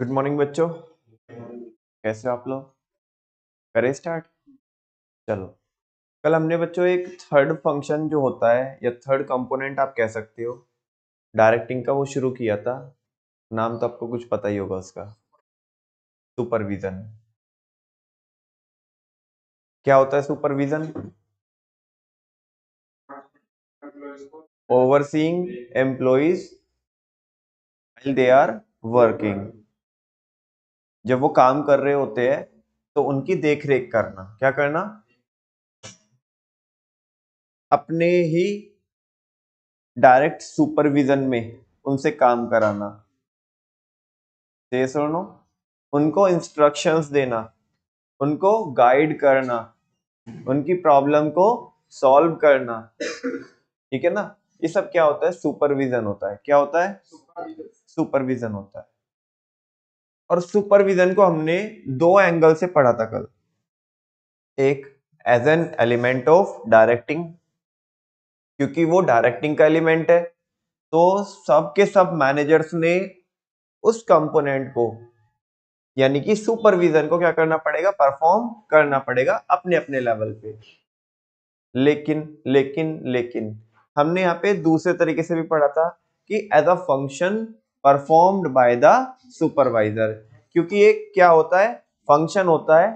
Good morning बच्चों, कैसे हो आप लोग? करें स्टार्ट। चलो, कल हमने बच्चों एक थर्ड फंक्शन जो होता है या थर्ड कंपोनेंट आप कह सकते हो डायरेक्टिंग का, वो शुरू किया था। नाम तो आपको कुछ पता ही होगा उसका, सुपरविजन। क्या होता है supervision? Overseeing employees while they are working. जब वो काम कर रहे होते हैं तो उनकी देख रेख करना। क्या करना? अपने ही डायरेक्ट सुपरविजन में उनसे काम कराना। yes or no? उनको इंस्ट्रक्शंस देना, उनको गाइड करना, उनकी प्रॉब्लम को सॉल्व करना। ठीक है ना? ये सब क्या होता है? सुपरविजन होता है। क्या होता है? सुपरविजन होता है। और सुपरविजन को हमने दो एंगल से पढ़ा था कल। एक, as an element of directing, क्योंकि वो डायरेक्टिंग का एलिमेंट है, तो सब के सब मैनेजर्स ने उस कंपोनेंट को यानी कि सुपरविजन को क्या करना पड़ेगा? परफॉर्म करना पड़ेगा अपने अपने लेवल पे। लेकिन हमने यहाँ पे दूसरे तरीके से भी पढ़ा था कि as a function performed by the supervisor. क्योंकि एक क्या होता है? फंक्शन होता है।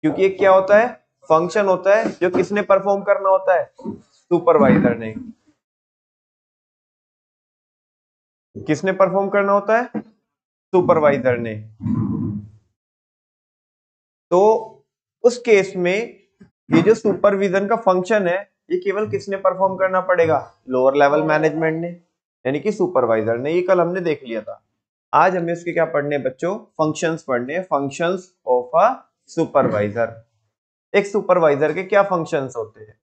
क्योंकि एक क्या होता है? फंक्शन होता है जो किसने परफॉर्म करना होता है? सुपरवाइजर ने। किसने परफॉर्म करना होता है? सुपरवाइजर ने। तो उस केस में ये जो सुपरविजन का फंक्शन है, ये केवल किसने परफॉर्म करना पड़ेगा? लोअर लेवल मैनेजमेंट ने, यानी कि सुपरवाइजर ने। ये कल हमने देख लिया था। आज हमें उसके क्या पढ़ने बच्चों? फंक्शंस पढ़ने, फंक्शंस ऑफ अ सुपरवाइजर। एक सुपरवाइजर के क्या फंक्शंस होते हैं।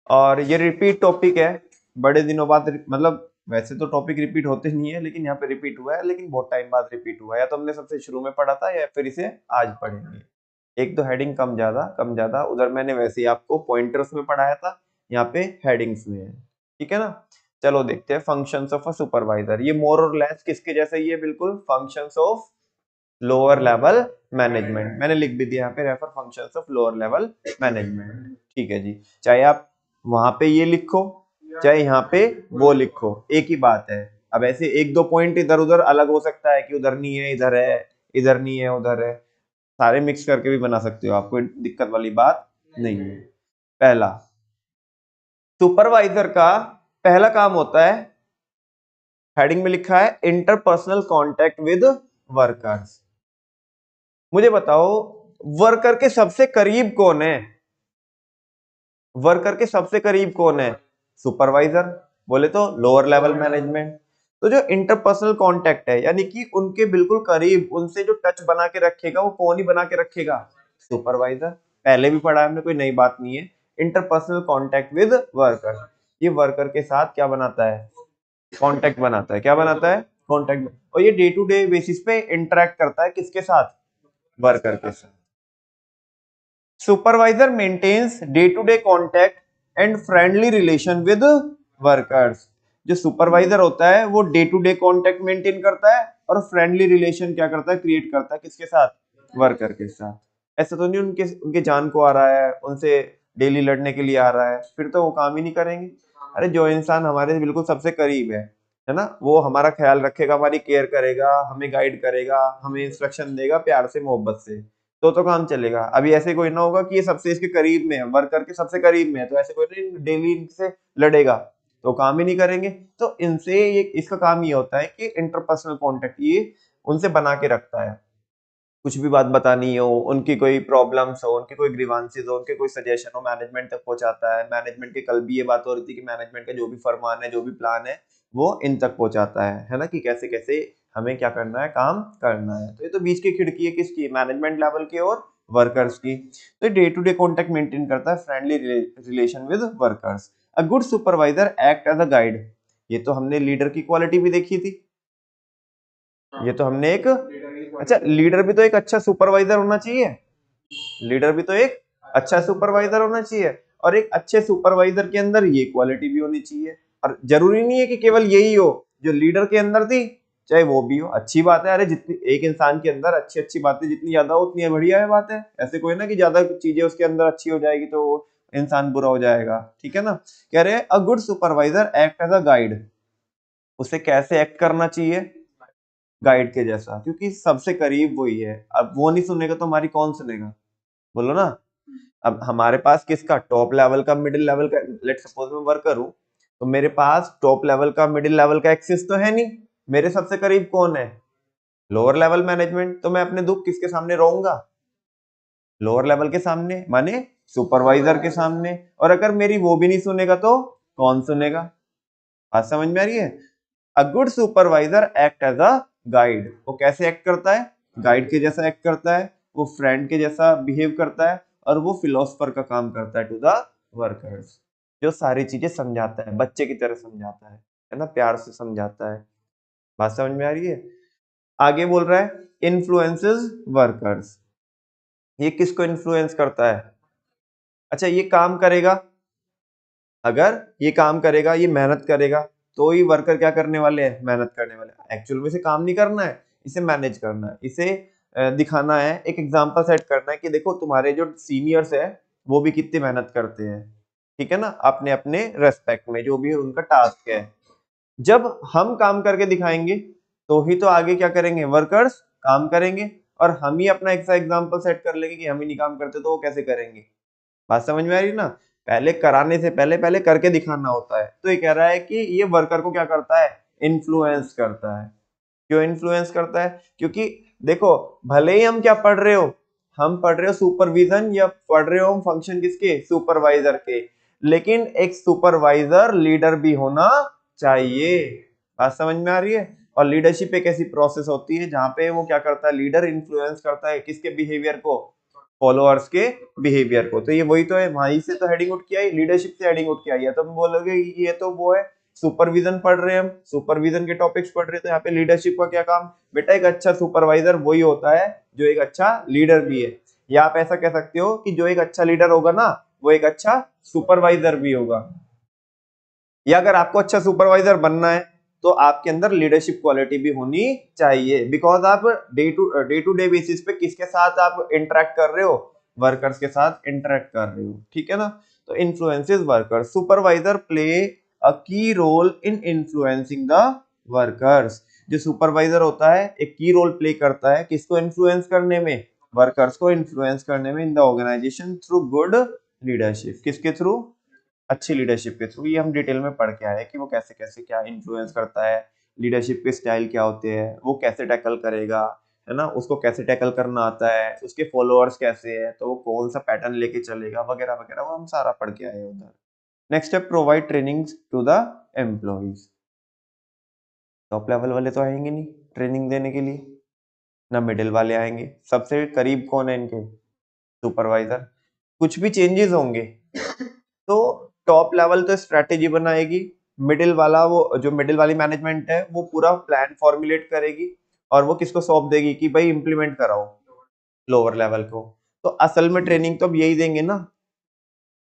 और ये रिपीट टॉपिक है, बड़े दिनों बाद, मतलब वैसे तो टॉपिक रिपीट होते नहीं है, लेकिन यहाँ पे रिपीट हुआ है, लेकिन बहुत टाइम बाद रिपीट हुआ है। या तो हमने सबसे शुरू में पढ़ा था या फिर इसे आज पढ़ेंगे। एक तो हेडिंग कम ज्यादा, उधर मैंने वैसे ही आपको पॉइंटर्स में पढ़ाया था, यहाँ पे हेडिंग्स में है। ठीक है ना? चलो देखते हैं फंक्शंस ऑफ अ सुपरवाइजर। ये मोर और लेस किसके जैसा ही है? बिल्कुल functions of lower level management. मैंने लिख भी दिया यहाँ पे, refer functions of lower level management. ठीक है जी, चाहे आप वहां पे ये लिखो चाहे यहाँ पे वो लिखो, एक ही बात है। अब ऐसे एक दो पॉइंट इधर उधर अलग हो सकता है कि उधर नहीं है इधर है, इधर नहीं है उधर है, सारे मिक्स करके भी बना सकते हो आप, कोई दिक्कत वाली बात नहीं है। पहला, सुपरवाइजर का पहला काम होता है, हेडिंग में लिखा है इंटरपर्सनल कांटेक्ट विद वर्कर्स। मुझे बताओ, वर्कर के सबसे करीब कौन है? वर्कर के सबसे करीब कौन है? सुपरवाइजर। बोले तो लोअर लेवल मैनेजमेंट। तो जो इंटरपर्सनल कांटेक्ट है, यानी कि उनके बिल्कुल करीब, उनसे जो टच बना के रखेगा, वो कौन ही बना के रखेगा? सुपरवाइजर। पहले भी पढ़ा है हमने, कोई नई बात नहीं है। इंटरपर्सनल कांटेक्ट विद वर्कर, ये वर्कर के साथ क्या बनाता है? कांटेक्ट बनाता है। क्या बनाता है? कांटेक्ट। और ये डे टू डे बेसिस पे इंटरेक्ट करता है किसके साथ? वर्कर के साथ। Supervisor maintains day to day contact and friendly relation with workers. जो सुपरवाइजर होता है वो day to day contact maintain करता है और फ्रेंडली रिलेशन क्या करता है? क्रिएट करता है। किसके साथ? वर्कर के साथ। ऐसा तो नहीं उनके उनके जान को आ रहा है, उनसे डेली लड़ने के लिए आ रहा है, फिर तो वो काम ही नहीं करेंगे। अरे जो इंसान हमारे बिल्कुल सबसे करीब है ना, वो हमारा ख्याल रखेगा, हमारी केयर करेगा, हमें गाइड करेगा, हमें इंस्ट्रक्शन देगा प्यार से मोहब्बत से, तो काम चलेगा। अभी ऐसे कोई ना होगा कि ये सबसे इसके करीब में है, वर्कर के सबसे करीब में है, तो ऐसे कोई नहीं डेली इनसे लड़ेगा, तो काम ही नहीं करेंगे। तो इनसे ये इसका काम ये होता है कि इंटरपर्सनल कांटेक्ट ये उनसे बना के रखता है। कुछ भी बात बतानी हो, उनकी कोई प्रॉब्लम्स हो, उनकी कोई ग्रीवांसेस हो, उनके कोई सजेशन हो, मैनेजमेंट तक पहुंचाता है। मैनेजमेंट की कल भी ये बात हो रही थी कि मैनेजमेंट का जो भी फरमान है, जो भी प्लान है, वो इन तक पहुंचाता है ना, कि कैसे कैसे हमें क्या करना है, काम करना है। तो ये तो बीच की खिड़की है किसकी? मैनेजमेंट लेवल की और वर्कर्स की। तो day to day contact maintain करता है, friendly relation with workers. A good supervisor act as a guide. ये तो हमने लीडर की क्वालिटी भी देखी थी। ये तो हमने एक, अच्छा लीडर भी तो एक अच्छा सुपरवाइजर होना चाहिए। लीडर भी तो एक अच्छा सुपरवाइजर होना चाहिए, और एक अच्छे सुपरवाइजर के अंदर ये क्वालिटी भी होनी चाहिए। और जरूरी नहीं है कि केवल यही हो जो लीडर के अंदर थी, चाहे वो भी हो, अच्छी बात है। अरे जितनी एक इंसान के अंदर अच्छी अच्छी बातें जितनी ज्यादा हो उतनी बढ़िया है बात है। ऐसे कोई ना कि ज्यादा चीजें उसके अंदर अच्छी हो जाएगी तो वो इंसान बुरा हो जाएगा, ठीक है ना। कह रहे हैं a good supervisor act as a guide, उसे कैसे एक्ट करना चाहिए, गाइड के जैसा, क्योंकि सबसे करीब वही है। अब वो नहीं सुनेगा तो हमारी कौन सुनेगा, बोलो ना। अब हमारे पास किसका टॉप लेवल का मिडिल लेवल का, लेट सपोज मैं वर्कर हूं, तो मेरे पास टॉप लेवल का मिडिल लेवल का एक्सेस तो है नहीं, मेरे सबसे करीब कौन है, लोअर लेवल मैनेजमेंट। तो मैं अपने दुख किसके सामने रोऊंगा, लोअर लेवल के सामने, माने सुपरवाइजर के सामने। और अगर मेरी वो भी नहीं सुनेगा तो कौन सुनेगा, बात समझ में आ रही है। A good supervisor act as a guide, वो कैसे एक्ट करता है, गाइड के जैसा एक्ट करता है, वो फ्रेंड के जैसा बिहेव करता है, और वो फिलोसफर का काम करता है टू द वर्कर्स, जो सारी चीजें समझाता है, बच्चे की तरह समझाता है ना, प्यार से समझाता है। बात समझ में आ रही है। आगे बोल रहा है इन्फ्लुएंसेस वर्कर्स, ये किसको इन्फ्लुएंस करता है, अच्छा ये काम करेगा, अगर ये काम करेगा, ये मेहनत करेगा, तो ही वर्कर क्या करने वाले हैं, मेहनत करने वाले हैं। एक्चुअल में इसे काम नहीं करना है, इसे मैनेज करना है, इसे दिखाना है, एक एग्जांपल सेट करना है कि देखो तुम्हारे जो सीनियर्स है वो भी कितनी मेहनत करते हैं, ठीक है ना, अपने अपने रेस्पेक्ट में जो भी उनका टास्क है। जब हम काम करके दिखाएंगे तो ही तो आगे क्या करेंगे, वर्कर्स काम करेंगे। और हम ही अपना एक एग्जाम्पल सेट कर लेंगे कि हम ही नहीं काम करते तो वो कैसे करेंगे। बात समझ में आ रही ना, पहले कराने से पहले पहले करके दिखाना होता है। तो ये कह रहा है कि ये वर्कर को क्या करता है, इन्फ्लुएंस करता है। क्यों इन्फ्लुएंस करता है, क्योंकि देखो भले ही हम क्या पढ़ रहे हो, हम पढ़ रहे हो सुपरविजन या पढ़ रहे हो हम फंक्शन किसके, सुपरवाइजर के, लेकिन एक सुपरवाइजर लीडर भी होना चाहिए। बात समझ में आ रही है। और लीडरशिप एक ऐसी प्रोसेस होती है जहां पे वो क्या करता है, लीडर इन्फ्लुएंस करता है किसके बिहेवियर को, फॉलोअर्स के बिहेवियर को। तो ये वही तो है, वहीं से तो हेडिंग उठ के आई, लीडरशिप से हेडिंग उठ के आई है। तो हम बोलोगे ये तो वो है, सुपरविजन पढ़ रहे हैं हम, सुपरविजन के टॉपिक्स पढ़ रहे थे, यहाँ पे लीडरशिप का क्या काम, बेटा एक अच्छा सुपरवाइजर वही होता है जो एक अच्छा लीडर भी है। या आप ऐसा कह सकते हो कि जो एक अच्छा लीडर होगा ना वो एक अच्छा सुपरवाइजर भी होगा। या अगर आपको अच्छा सुपरवाइजर बनना है तो आपके अंदर लीडरशिप क्वालिटी भी होनी चाहिए, बिकॉज आप डे टू डे बेसिस पे किसके साथ आप इंटरेक्ट कर रहे हो, वर्कर्स के साथ इंटरेक्ट कर रहे हो, ठीक है ना। तो influences workers, supervisor play a key role in influencing the workers. जो सुपरवाइजर होता है एक की रोल प्ले करता है किसको इन्फ्लुएंस करने में, वर्कर्स को इन्फ्लुएंस करने में in the organisation through good leadership, किसके थ्रू, अच्छी लीडरशिप के थ्रू। ये हम डिटेल में पढ़ के आए हैं कि वो कैसे कैसे क्या इन्फ्लुएंस करता है, लीडरशिप के स्टाइल क्या होते हैं, वो कैसे टैकल करेगा, है ना, उसको कैसे टैकल करना आता है, उसके फॉलोअर्स कैसे है, तो वो कौन सा पैटर्न लेके चलेगा वगैरह वगैरह, वो हम सारा पढ़ के आए हैं उधर। नेक्स्ट है provide training to the employees. Top level वाले तो आएंगे नहीं ट्रेनिंग देने के लिए, ना मिडिल वाले आएंगे, सबसे करीब कौन है इनके, सुपरवाइजर। कुछ भी चेंजेस होंगे तो टॉप लेवल तो स्ट्रेटेजी बनाएगी, मिडिल वाला वो जो मिडिल वाली मैनेजमेंट है वो पूरा प्लान फॉर्मुलेट करेगी, और वो किसको सौंप देगी कि भाई इंप्लीमेंट कराओ, लोअर लेवल को। तो असल में ट्रेनिंग तो अब यही देंगे ना,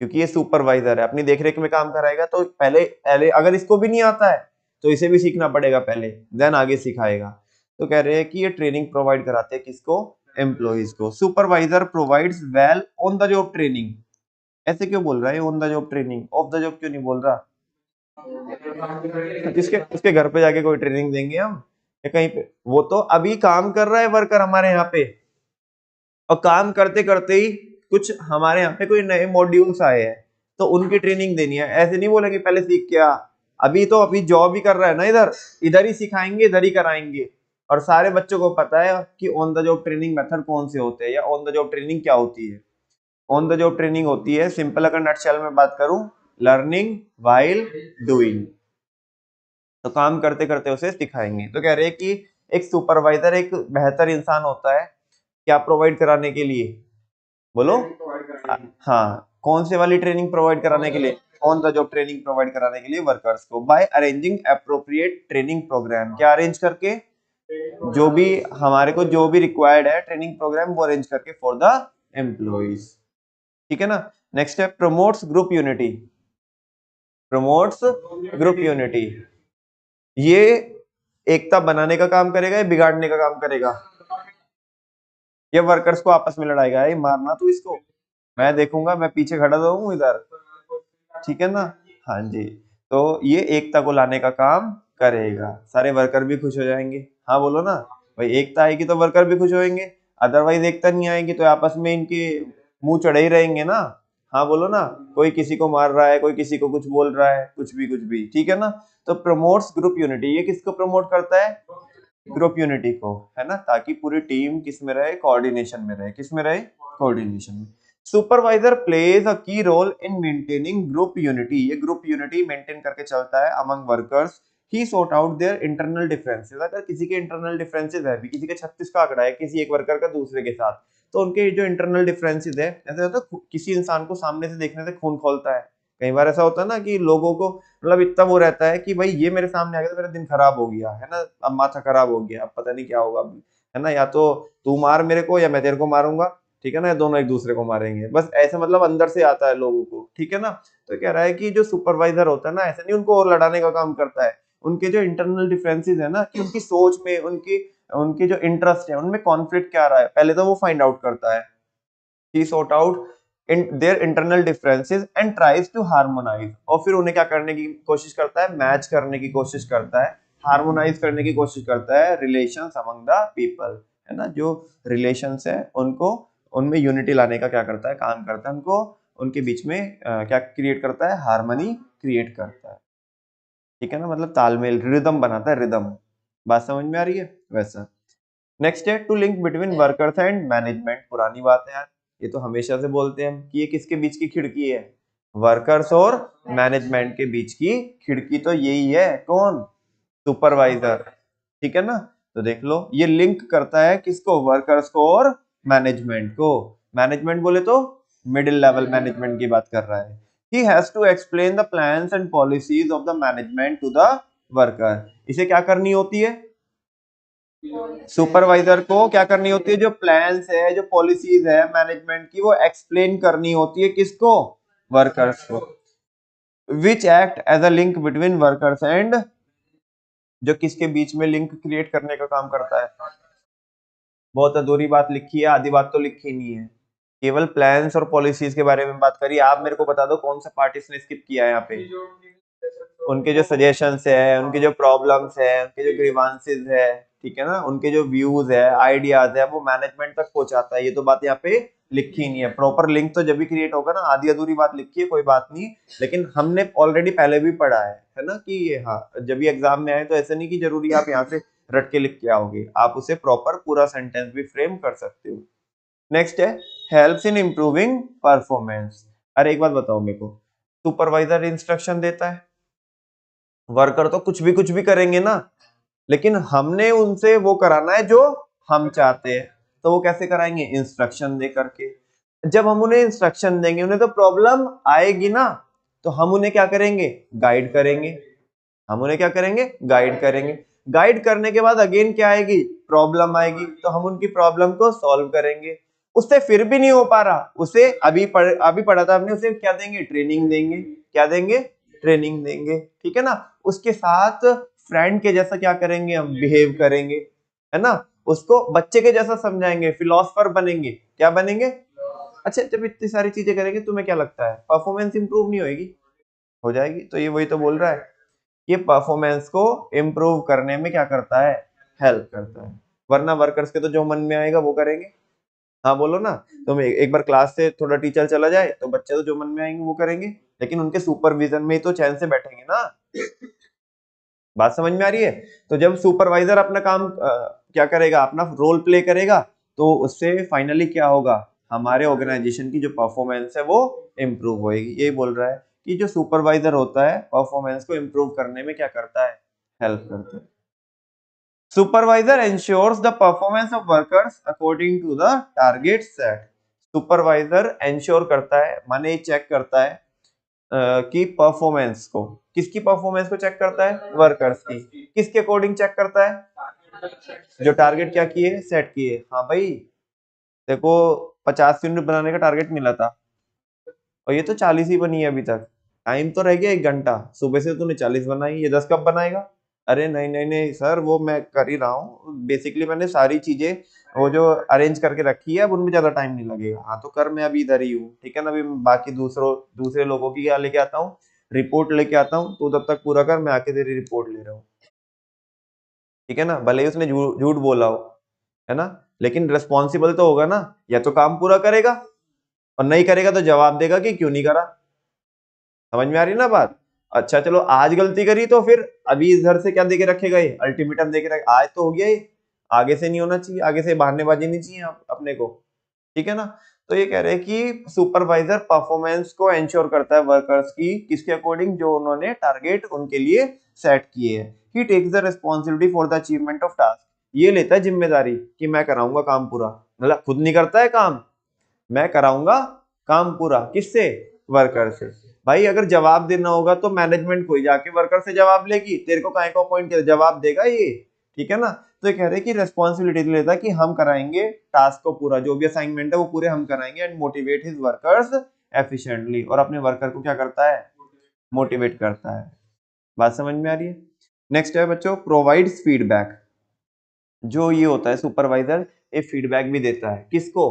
क्योंकि ये सुपरवाइजर है, अपनी देखरेख में काम कराएगा। तो पहले पहले अगर इसको भी नहीं आता है तो इसे भी सीखना पड़ेगा पहले, देन आगे सिखाएगा। तो कह रहे हैं कि ये ट्रेनिंग प्रोवाइड कराते हैं किसको, एम्प्लॉइज को। Supervisor provides well on the job training, ऐसे क्यों बोल रहा है on the job training, of the job क्यों नहीं बोल रहा, जिसके उसके घर पे जाके कोई ट्रेनिंग देंगे हम या कहीं पे, वो तो अभी काम कर रहा है वर्कर हमारे यहाँ पे, और काम करते करते ही कुछ हमारे यहाँ पे कोई नए मॉड्यूल्स आए हैं तो उनकी ट्रेनिंग देनी है। ऐसे नहीं बोलेंगे पहले सीख के आ, अभी तो अभी जॉब ही कर रहा है ना इधर, इधर ही सिखाएंगे इधर ही कराएंगे। और सारे बच्चों को पता है कि on the job training method कौन से होते हैं या ऑन द जॉब ट्रेनिंग क्या होती है। ऑन द जॉब ट्रेनिंग होती है, सिंपल अगर नटशेल में बात करूं, लर्निंग व्हाइल डूइंग, तो काम करते करते उसे सिखाएंगे। तो कह रहे हैं कि एक सुपरवाइजर एक बेहतर इंसान होता है क्या प्रोवाइड कराने के लिए, बोलो, हाँ कौन से वाली ट्रेनिंग प्रोवाइड कराने के लिए, on the job training provide कराने के लिए वर्कर्स को, by arranging appropriate training program, क्या अरेंज करके, जो भी हमारे को जो भी रिक्वायर्ड है ट्रेनिंग प्रोग्राम वो अरेंज करके फॉर द एम्प्लॉइज, ठीक है ना। नेक्स्ट है promotes group unity, promotes group unity, ये एकता बनाने का काम करेगा या बिगाड़ने का काम करेगा? ये वर्कर्स को आपस में लड़ाएगा, ये मारना तू इसको, मैं देखूंगा, मैं पीछे खड़ा रहूं इधर, ठीक है ना? हाँ जी, तो ये एकता को लाने का काम करेगा, सारे वर्कर भी खुश हो जाएंगे। हाँ बोलो ना भाई, एकता आएगी तो वर्कर भी खुश होंगे, अदरवाइज एकता नहीं आएगी तो आपस में इनके मुंह चढ़े ही रहेंगे ना। हाँ बोलो ना, कोई किसी को मार रहा है, कोई किसी को कुछ बोल रहा है, कुछ भी, ठीक है ना? तो प्रमोट्स ग्रुप यूनिटी, ये किसको प्रमोट करता है? ग्रुप यूनिटी को, है ना, ताकि पूरी टीम किस में रहे? कोऑर्डिनेशन में रहे। किस में रहे? कोऑर्डिनेशन में। Supervisor plays a key role in maintaining group unity, ये ग्रुप यूनिटी मेंटेन करके चलता है among workers. He sort out their internal differences, अगर किसी के इंटरनल डिफरेंसेस है, किसी के 36 का आंकड़ा है किसी एक वर्कर का दूसरे के साथ, तो उनके जो इंटरनल डिफरेंसेस है, ऐसा होता है किसी इंसान को सामने से देखने से खून खौलता है। कई बार ऐसा होता है ना कि लोगों को मतलब इतना वो रहता है कि भाई ये मेरे सामने आ गया तो मेरा दिन खराब हो गया, है ना, अब माथा खराब हो गया, अब पता नहीं क्या होगा, है ना, या तो तू मार मेरे को या मैं तेरे को मारूंगा, ठीक है ना, दोनों एक दूसरे को मारेंगे, बस ऐसे मतलब अंदर से आता है लोगों को, ठीक है ना? तो कह रहा है कि जो सुपरवाइजर होता है ना, ऐसे नहीं उनको और लड़ाने का काम करता है, उनके जो इंटरनल डिफरेंसेस है ना, कि उनकी सोच में, उनकी उनके जो इंटरेस्ट है उनमें कॉन्फ्लिक्ट क्या आ रहा है, पहले तो वो फाइंड आउट करता है। He sort out in their internal differences and tries to harmonize, और फिर उन्हें क्या करने की कोशिश करता है? मैच करने की कोशिश करता है, हार्मोनाइज करने की कोशिश करता है रिलेशंस अमंग द पीपल, है ना, जो रिलेशंस है उनको, उनमें यूनिटी लाने का क्या करता है? काम करता है, उनको उनके बीच में क्या क्रिएट करता है? हार्मनी क्रिएट करता है, ठीक है ना, मतलब तालमेल, रिदम बनाता है, रिदम। बात समझ में आ रही है? वैसा नेक्स्ट है to link between workers and management, पुरानी बात है यार, ये तो हमेशा से बोलते हैं हम कि ये किसके बीच की खिड़की है? वर्कर्स और मैनेजमेंट के बीच की खिड़की तो यही है, कौन? सुपरवाइजर, ठीक है ना? तो देख लो, ये लिंक करता है किसको? वर्कर्स को और मैनेजमेंट को। मैनेजमेंट बोले तो मिडिल लेवल मैनेजमेंट की बात कर रहा है। He has to explain the plans and policies of the management to the worker, इसे क्या करनी होती है? सुपरवाइजर को क्या करनी होती है? जो प्लान्स है, जो पॉलिसीज है मैनेजमेंट की, वो एक्सप्लेन करनी होती है किसको? वर्कर्स को। Which act as a link between workers and, जो किसके बीच में लिंक क्रिएट करने का काम करता है? बहुत अधूरी बात लिखी है, आधी बात तो लिखी नहीं है, केवल प्लान्स और पॉलिसीज के बारे में बात करी। आप मेरे को बता दो कौन सा पार्ट इसने स्किप किया है यहाँ पे? उनके जो सजेशंस है, उनके जो प्रॉब्लम्स है, उनके जो ग्रीवांसेस है, ठीक है ना, उनके जो व्यूज है, आइडियाज है, वो मैनेजमेंट तक पहुंचाता है, ये तो बात यहाँ पे लिखी नहीं है। प्रॉपर लिंक तो जब भी क्रिएट होगा ना, आधी अधूरी बात लिखी है कोई बात नहीं, लेकिन हमने ऑलरेडी पहले भी पढ़ा है ना, कि ये हाँ जब भी एग्जाम में आए तो ऐसे नहीं कि जरूरी आप यहाँ से रट के लिख के आओगे, आप उसे प्रॉपर पूरा सेंटेंस भी फ्रेम कर सकते हो। नेक्स्ट है हेल्प्स इन इम्प्रूविंग परफॉर्मेंस। अरे एक बात बताओ मेरे को, सुपरवाइजर इंस्ट्रक्शन देता है, वर्कर तो कुछ भी करेंगे ना, लेकिन हमने उनसे वो कराना है जो हम चाहते हैं, तो वो कैसे कराएंगे? इंस्ट्रक्शन दे करके। जब हम उन्हें इंस्ट्रक्शन देंगे, उन्हें तो प्रॉब्लम आएगी ना, तो हम उन्हें क्या करेंगे? गाइड करेंगे। हम उन्हें क्या करेंगे? गाइड करेंगे। गाइड करने के बाद अगेन क्या आएगी? प्रॉब्लम आएगी, तो हम उनकी प्रॉब्लम को सॉल्व करेंगे। उससे फिर भी नहीं हो पा रहा, उसे अभी पढ़ा था हमने, उसे क्या देंगे? ट्रेनिंग देंगे। क्या देंगे? ट्रेनिंग देंगे, ठीक है ना? उसके साथ फ्रेंड के जैसा क्या करेंगे? हम बिहेव करेंगे, है ना? उसको बच्चे के जैसा समझाएंगे, फिलोसफर बनेंगे। क्या बनेंगे? अच्छा, जब इतनी सारी चीजें करेंगे, तुम्हें क्या लगता है परफॉर्मेंस इंप्रूव नहीं होगी? हो जाएगी। तो ये वही तो बोल रहा है, ये परफॉर्मेंस को इम्प्रूव करने में क्या करता है? हेल्प करता है। वरना वर्कर्स के तो जो मन में आएगा वो करेंगे। हाँ बोलो ना, तुम एक बार क्लास से थोड़ा टीचर चला जाए तो बच्चे तो जो मन में आएंगे वो करेंगे, लेकिन उनके सुपरविजन में ही तो चैन से बैठेंगे ना। बात समझ में आ रही है? तो जब सुपरवाइजर अपना काम क्या करेगा? अपना रोल प्ले करेगा, तो उससे फाइनली क्या होगा? हमारे ऑर्गेनाइजेशन की जो परफॉर्मेंस है वो इम्प्रूव होएगी। यही बोल रहा है कि जो सुपरवाइजर होता है परफॉर्मेंस को इम्प्रूव करने में क्या करता है? हेल्प करता है। Supervisor ensures the performance of workers according to the target set. Supervisor ensure करता है, माने चेक करता है की परफॉर्मेंस को। किसकी परफॉर्मेंस को चेक करता है? वर्कर्स की। किसके अकॉर्डिंग चेक करता है? जो टारगेट क्या किए? सेट किए। हाँ भाई, देखो 50 यूनिट बनाने का टारगेट मिला था और ये तो 40 ही बनी है अभी तक, टाइम तो रह गया 1 घंटा, सुबह से तूने 40 बनाई, ये 10 कब बनाएगा? अरे नहीं नहीं नहीं सर, वो मैं कर ही रहा हूँ बेसिकली, मैंने सारी चीजें वो जो अरेंज करके रखी है, अब उनमें ज्यादा टाइम नहीं लगेगा। हाँ तो कर, मैं अभी इधर ही हूँ, ठीक है ना। अभी मैं बाकी दूसरे लोगों की क्या लेके आता हूँ, रिपोर्ट लेके आता हूँ, तो तब तक पूरा कर, मैं आके तेरी रिपोर्ट ले रहा हूँ, ठीक है ना। भले ही उसने झूठ बोला हो, है ना, लेकिन रिस्पॉन्सिबल तो होगा ना, या तो काम पूरा करेगा, और नहीं करेगा तो जवाब देगा कि क्यों नहीं करा। समझ में आ रही है ना बात। अच्छा चलो, आज गलती करी तो फिर अभी इधर से क्या देके रखेगा, ये अल्टीमेटम देके रखे, आज तो हो गया ये, आगे से नहीं होना चाहिए, आगे से बहानेबाजी नहीं चाहिए अपने को, ठीक है ना। तो ये कह रहे हैं कि सुपरवाइजर परफॉर्मेंस को एंश्योर करता है वर्कर्स की, किसके अकॉर्डिंग, जो उन्होंने टारगेट उनके लिए सेट किए हैं। He takes the responsibility for the achievement of task, ये लेता है जिम्मेदारी कि मैं कराऊंगा काम पूरा, मतलब खुद नहीं करता है काम, मैं कराऊंगा काम पूरा, किससे, वर्कर से। भाई अगर जवाब देना होगा तो मैनेजमेंट को ही जाके वर्कर से जवाब लेगी, तेरे को काहे को अपॉइंट किया, जवाब देगा ये, ठीक है ना। तो ये कह रहे हैं कि रेस्पॉन्सिबिलिटी लेता है कि हम कराएंगे टास्क को पूरा, जो भी असाइनमेंट है वो पूरे हम कराएंगे, and motivate his workers efficiently, और अपने वर्कर को क्या करता है, मोटिवेट करता है। बात समझ में आ रही है। नेक्स्ट है बच्चों, प्रोवाइड्स फीडबैक। जो ये होता है सुपरवाइजर, ये फीडबैक भी देता है, किसको,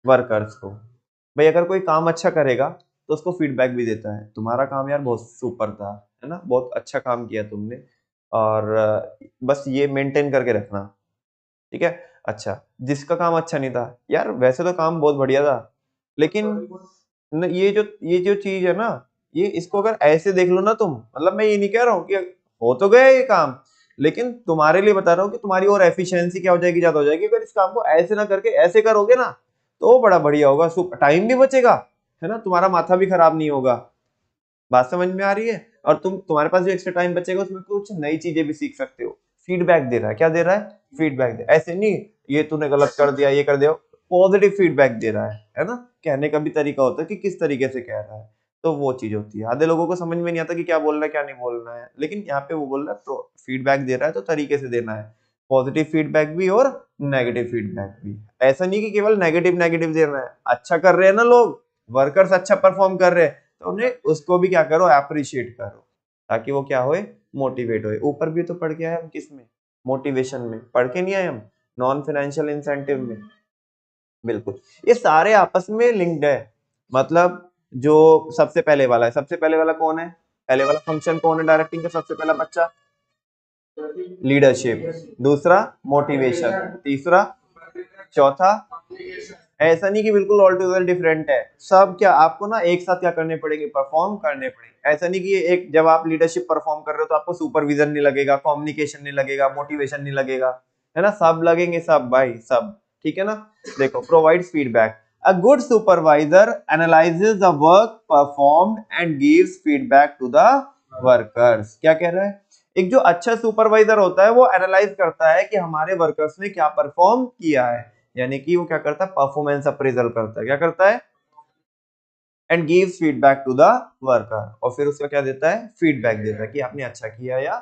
वर्कर्स को। भाई अगर कोई काम अच्छा करेगा तो उसको फीडबैक भी देता है, तुम्हारा काम यार बहुत सुपर था, है ना, बहुत अच्छा काम किया तुमने, और बस ये मेंटेन करके रखना, ठीक है। अच्छा, जिसका काम अच्छा नहीं था, यार वैसे तो काम बहुत बढ़िया था, लेकिन ये जो चीज है ना, ये इसको अगर ऐसे देख लो ना तुम, मतलब मैं ये नहीं कह रहा हूँ कि हो तो गया ये काम, लेकिन तुम्हारे लिए बता रहा हूँ कि तुम्हारी और एफिशिएंसी क्या हो जाएगी, ज्यादा हो जाएगी, अगर इस काम को ऐसे ना करके ऐसे करोगे ना, तो बड़ा बढ़िया होगा, टाइम भी बचेगा, है ना, तुम्हारा माथा भी खराब नहीं होगा। बात समझ में आ रही है। और तुम्हारे पास जो एक्स्ट्रा टाइम बचेगा उसमें कुछ नई चीजें भी सीख सकते हो। फीडबैक दे रहा है, क्या दे रहा है, फीडबैक दे, ऐसे नहीं ये तूने गलत कर दिया, ये कर दिया, पॉजिटिव फीडबैक दे रहा है ना। कहने का भी तरीका होता है कि किस तरीके से कह रहा है, तो वो चीज होती है। आधे लोगों को समझ में नहीं आता कि क्या बोलना है क्या नहीं बोलना है, लेकिन यहाँ पे वो बोल रहा है फीडबैक दे रहा है तो तरीके से देना है, पॉजिटिव फीडबैक भी और नेगेटिव फीडबैक भी। ऐसा नहीं कि केवल नेगेटिव नेगेटिव देना है, अच्छा कर रहे हैं ना लोग, वर्कर्स अच्छा परफॉर्म कर रहे हैं, तो उन्हें उसको भी क्या करो, अप्रिशिएट करो, ताकि वो क्या होए, मोटिवेट होए। ऊपर भी तो पढ़ के आए हम, किस में, मोटिवेशन में पढ़ के नहीं आए हम, नॉन फाइनेंशियल इंसेंटिव में। बिल्कुल, ये सारे आपस में लिंक्ड है। मतलब जो सबसे पहले वाला है, सबसे पहले वाला कौन है, पहले वाला फंक्शन कौन है डायरेक्टिंग का, सबसे पहला बच्चा, लीडरशिप, दूसरा मोटिवेशन, तीसरा, चौथा, ऐसा नहीं कि बिल्कुल ऑल टुगेदर डिफरेंट है, सब क्या आपको ना एक साथ क्या करने पड़ेंगे, परफॉर्म करने पड़ेंगे। ऐसा नहीं कि एक, जब आप लीडरशिप परफॉर्म कर रहे हो तो आपको सुपरविजन नहीं लगेगा, कम्युनिकेशन नहीं लगेगा, मोटिवेशन नहीं लगेगा, है ना, सब लगेंगे, सब भाई सब, ठीक है ना। देखो, provides feedback, a good supervisor analyses the work performed and gives feedback to the workers. क्या कह रहा है, एक जो अच्छा सुपरवाइजर होता है वो एनालाइज करता है कि हमारे वर्कर्स ने क्या परफॉर्म किया है, यानी कि वो क्या करता है, परफॉर्मेंस अप्रेजल करता है, क्या करता है, and gives feedback to the worker, और फिर उसका क्या देता है, फीडबैक देता है कि आपने अच्छा किया या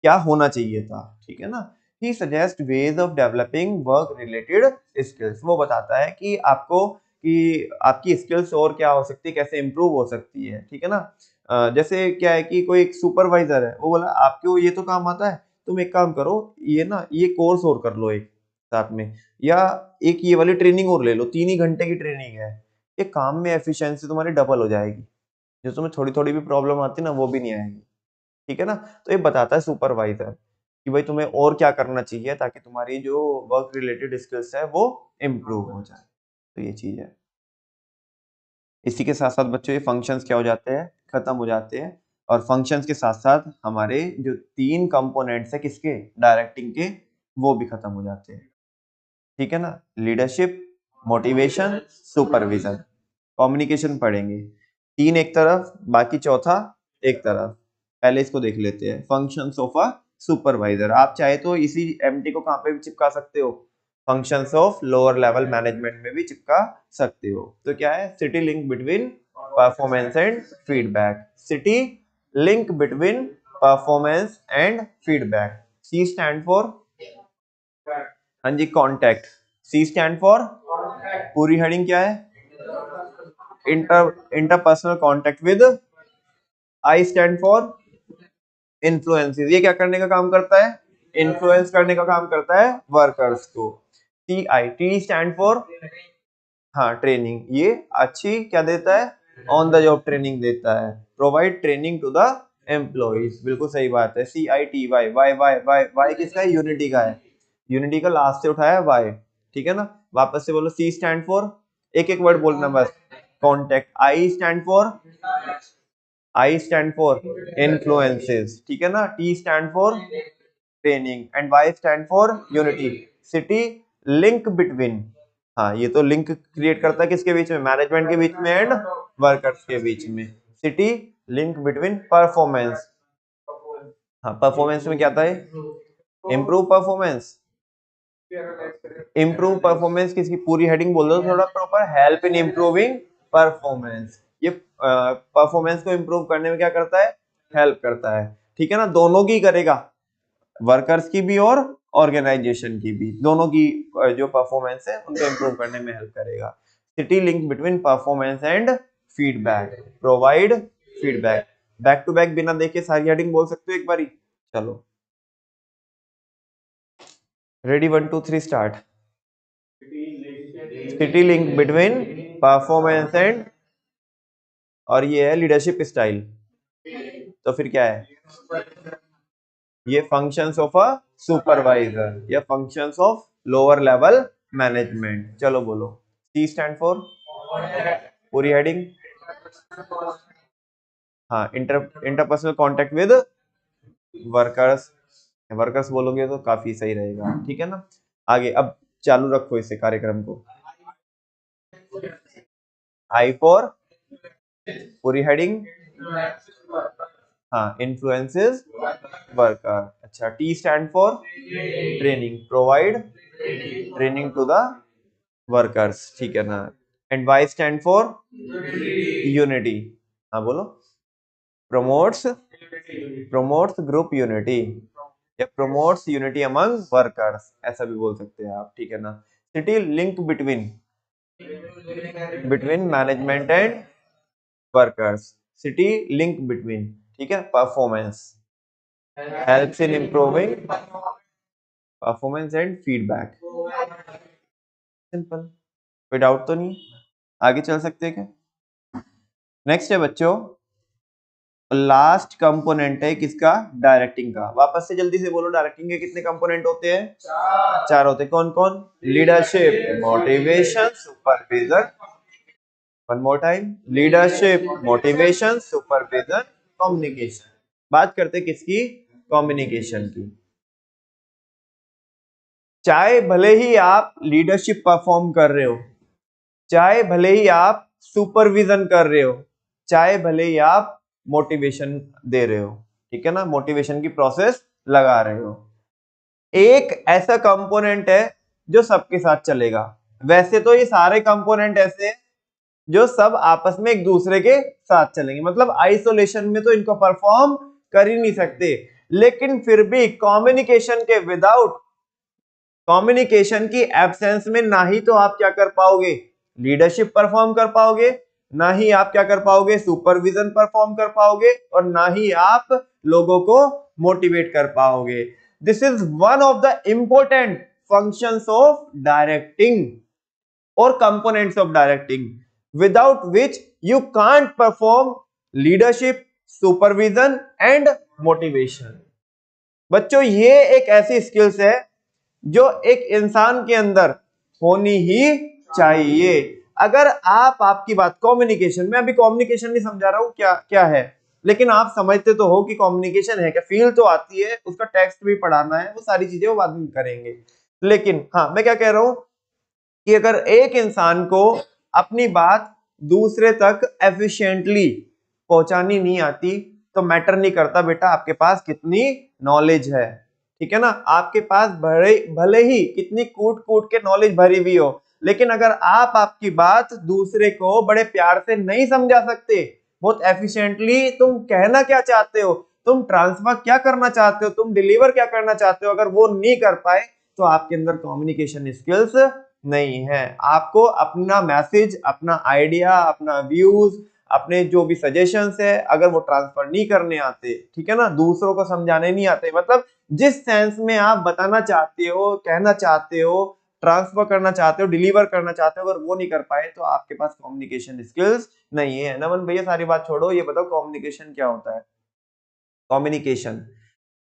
क्या होना चाहिए था, ठीक है ना। He suggest ways of developing work related skills, वो बताता है कि आपको, कि आपकी स्किल्स और क्या हो सकती है, कैसे इंप्रूव हो सकती है, ठीक है ना। जैसे क्या है कि कोई एक सुपरवाइजर है, वो बोला आपको ये तो काम आता है, तुम एक काम करो, ये ना ये कोर्स और कर लो एक साथ में, या एक ये वाली ट्रेनिंग और ले लो, 3 ही घंटे की ट्रेनिंग है, ये काम में एफिशिएंसी तुम्हारी डबल हो जाएगी, जो तुम्हें थोड़ी थोड़ी भी प्रॉब्लम आती है ना वो भी नहीं आएगी, ठीक है ना। तो ये बताता है सुपरवाइजर कि भाई तुम्हें और क्या करना चाहिए ताकि तुम्हारी जो वर्क रिलेटेड स्किल्स है वो इम्प्रूव हो जाए, तो ये चीज है। इसी के साथ साथ बच्चों ये फंक्शंस क्या हो जाते हैं, खत्म हो जाते हैं, और फंक्शंस के साथ साथ हमारे जो 3 कंपोनेंट्स है किसके, डायरेक्टिंग के, वो भी खत्म हो जाते हैं, ठीक है ना। लीडरशिप, मोटिवेशन, सुपरविजन, कम्युनिकेशन पढ़ेंगे, 3 एक तरफ, बाकी चौथा एक तरफ। पहले इसको देख लेते हैं, फंक्शंस ऑफ अ सुपरवाइजर। आप चाहे तो इसी एमटी को कहां पे भी चिपका सकते हो, functions of lower level management में भी चिपका सकते हो। तो क्या है, city link between performance and feedback, city link between performance and feedback. C stand for, हाँ जी, कॉन्टैक्ट, सी स्टैंड फॉर, पूरी हेडिंग क्या है, interpersonal contact with, I stand for, influences, ये क्या करने का काम करता है, इन्फ्लुएंस करने का काम करता है वर्कर्स को। CIT स्टैंड फॉर, हाँ ट्रेनिंग, ये अच्छी क्या देता है, ऑन द जॉब ट्रेनिंग देता है, provide training to the employees, बिल्कुल सही बात है। CITY, Y Y Y Y किसका है, यूनिटी का है, यूनिटी का लास्ट से उठाया वाई, ठीक है ना। वापस से बोलो, C स्टैंड फॉर, एक एक वर्ड बोलना बस, contact. I stand for influences, ठीक है ना। T stand for training and Y stand for unity. City, link between, हाँ ये तो लिंक क्रिएट करता है किसके बीच में, मैनेजमेंट के बीच में एंड वर्कर्स के बीच में। सिटी, लिंक बिटवीन परफॉर्मेंस, हाँ परफॉर्मेंस में क्या था, इम्प्रूव परफॉर्मेंस, इम्प्रूव परफॉर्मेंस किसकी पूरी हेडिंग बोल दो थोड़ा proper, help in improving performance, ये परफॉर्मेंस को इम्प्रूव करने में क्या करता है, हेल्प करता है, ठीक है ना। दोनों की करेगा, वर्कर्स की भी और ऑर्गेनाइजेशन की भी, दोनों की जो परफॉर्मेंस है उनको इम्प्रूव करने में हेल्प करेगा। City, link between performance and feedback, provide feedback. Back to back बिना देखे सारी हेडिंग बोल सकते हो एक बारी, चलो ready, 1 2 3 start. City, link between performance and, और ये है लीडरशिप स्टाइल, तो फिर क्या है, ये फंक्शंस ऑफ अ सुपरवाइजर या functions of lower level management. चलो बोलो, C स्टैंड फॉर, पूरी हेडिंग, हाँ interpersonal contact with workers, workers बोलोगे तो काफी सही रहेगा, ठीक है ना। आगे अब चालू रखो इसे कार्यक्रम को। I फॉर, पूरी हेडिंग, हाँ इन्फ्लुएंसेस वर्कर। अच्छा, T stand for training, provide training to the workers, ठीक है ना। And Y stand for unity, हाँ बोलो, प्रमोट्स, प्रमोट्स ग्रुप यूनिटी या प्रमोट्स यूनिटी अमंग वर्कर्स, ऐसा भी बोल सकते हैं आप, ठीक है ना। City, link between, between management and workers, city link between, ठीक है, performance, helps in improving performance and feedback, simple, कोई डाउट तो नहीं, आगे चल सकते हैं क्या। नेक्स्ट है बच्चों, लास्ट कंपोनेंट है किसका, डायरेक्टिंग का। वापस से जल्दी से बोलो, डायरेक्टिंग के कितने कंपोनेंट होते हैं, चार होते हैं, कौन कौन, leadership, motivation, supervision, one more time, leadership, motivation, supervision, communication. बात करते किसकी, कम्युनिकेशन की। चाहे भले ही आप लीडरशिप परफॉर्म कर रहे हो, चाहे भले ही आप सुपरविजन कर रहे हो, चाहे भले ही आप मोटिवेशन दे रहे हो, ठीक है ना, मोटिवेशन की प्रोसेस लगा रहे हो, एक ऐसा कंपोनेंट है जो सबके साथ चलेगा। वैसे तो ये सारे कंपोनेंट ऐसे हैं जो सब आपस में एक दूसरे के साथ चलेंगे, मतलब आइसोलेशन में तो इनको परफॉर्म कर ही नहीं सकते, लेकिन फिर भी कम्युनिकेशन के विदाउट, कम्युनिकेशन की एब्सेंस में ना ही तो आप क्या कर पाओगे, लीडरशिप परफॉर्म कर पाओगे, ना ही आप क्या कर पाओगे, सुपरविजन परफॉर्म कर पाओगे, और ना ही आप लोगों को मोटिवेट कर पाओगे। This is one of the important functions of directing or components of directing, without which you can't perform leadership, supervision and motivation। बच्चों ये एक ऐसी स्किल्स है जो एक इंसान के अंदर होनी ही चाहिए। अगर आप, आपकी बात कम्युनिकेशन, मैं अभी कम्युनिकेशन नहीं समझा रहा हूं क्या क्या है, लेकिन आप समझते तो हो कि कम्युनिकेशन है क्या, फील तो आती है, उसका टेक्स्ट भी पढ़ाना है, वो सारी चीजें वो बाद में करेंगे। लेकिन हाँ मैं क्या कह रहा हूं कि अगर एक इंसान को अपनी बात दूसरे तक एफिशिएंटली पहुंचानी नहीं आती, तो मैटर नहीं करता बेटा आपके पास कितनी नॉलेज है, ठीक है ना। आपके पास भले भले ही कितनी कूट कूट के नॉलेज भरी हुई हो, लेकिन अगर आप आपकी बात दूसरे को बड़े प्यार से नहीं समझा सकते, बहुत एफिशिएंटली तुम कहना क्या चाहते हो, तुम ट्रांसफर क्या करना चाहते हो, तुम डिलीवर क्या करना चाहते हो, अगर वो नहीं कर पाए, तो आपके अंदर कम्युनिकेशन स्किल्स नहीं है। आपको अपना मैसेज, अपना आइडिया, अपना व्यूज, अपने जो भी सजेशंस है अगर वो ट्रांसफर नहीं करने आते, ठीक है ना, दूसरों को समझाने नहीं आते, मतलब जिस सेंस में आप बताना चाहते हो, कहना चाहते हो, ट्रांसफर करना चाहते हो, डिलीवर करना चाहते हो, अगर वो नहीं कर पाए तो आपके पास कम्युनिकेशन स्किल्स नहीं है। नमन भैया सारी बात छोड़ो, ये बताओ कम्युनिकेशन क्या होता है। कम्युनिकेशन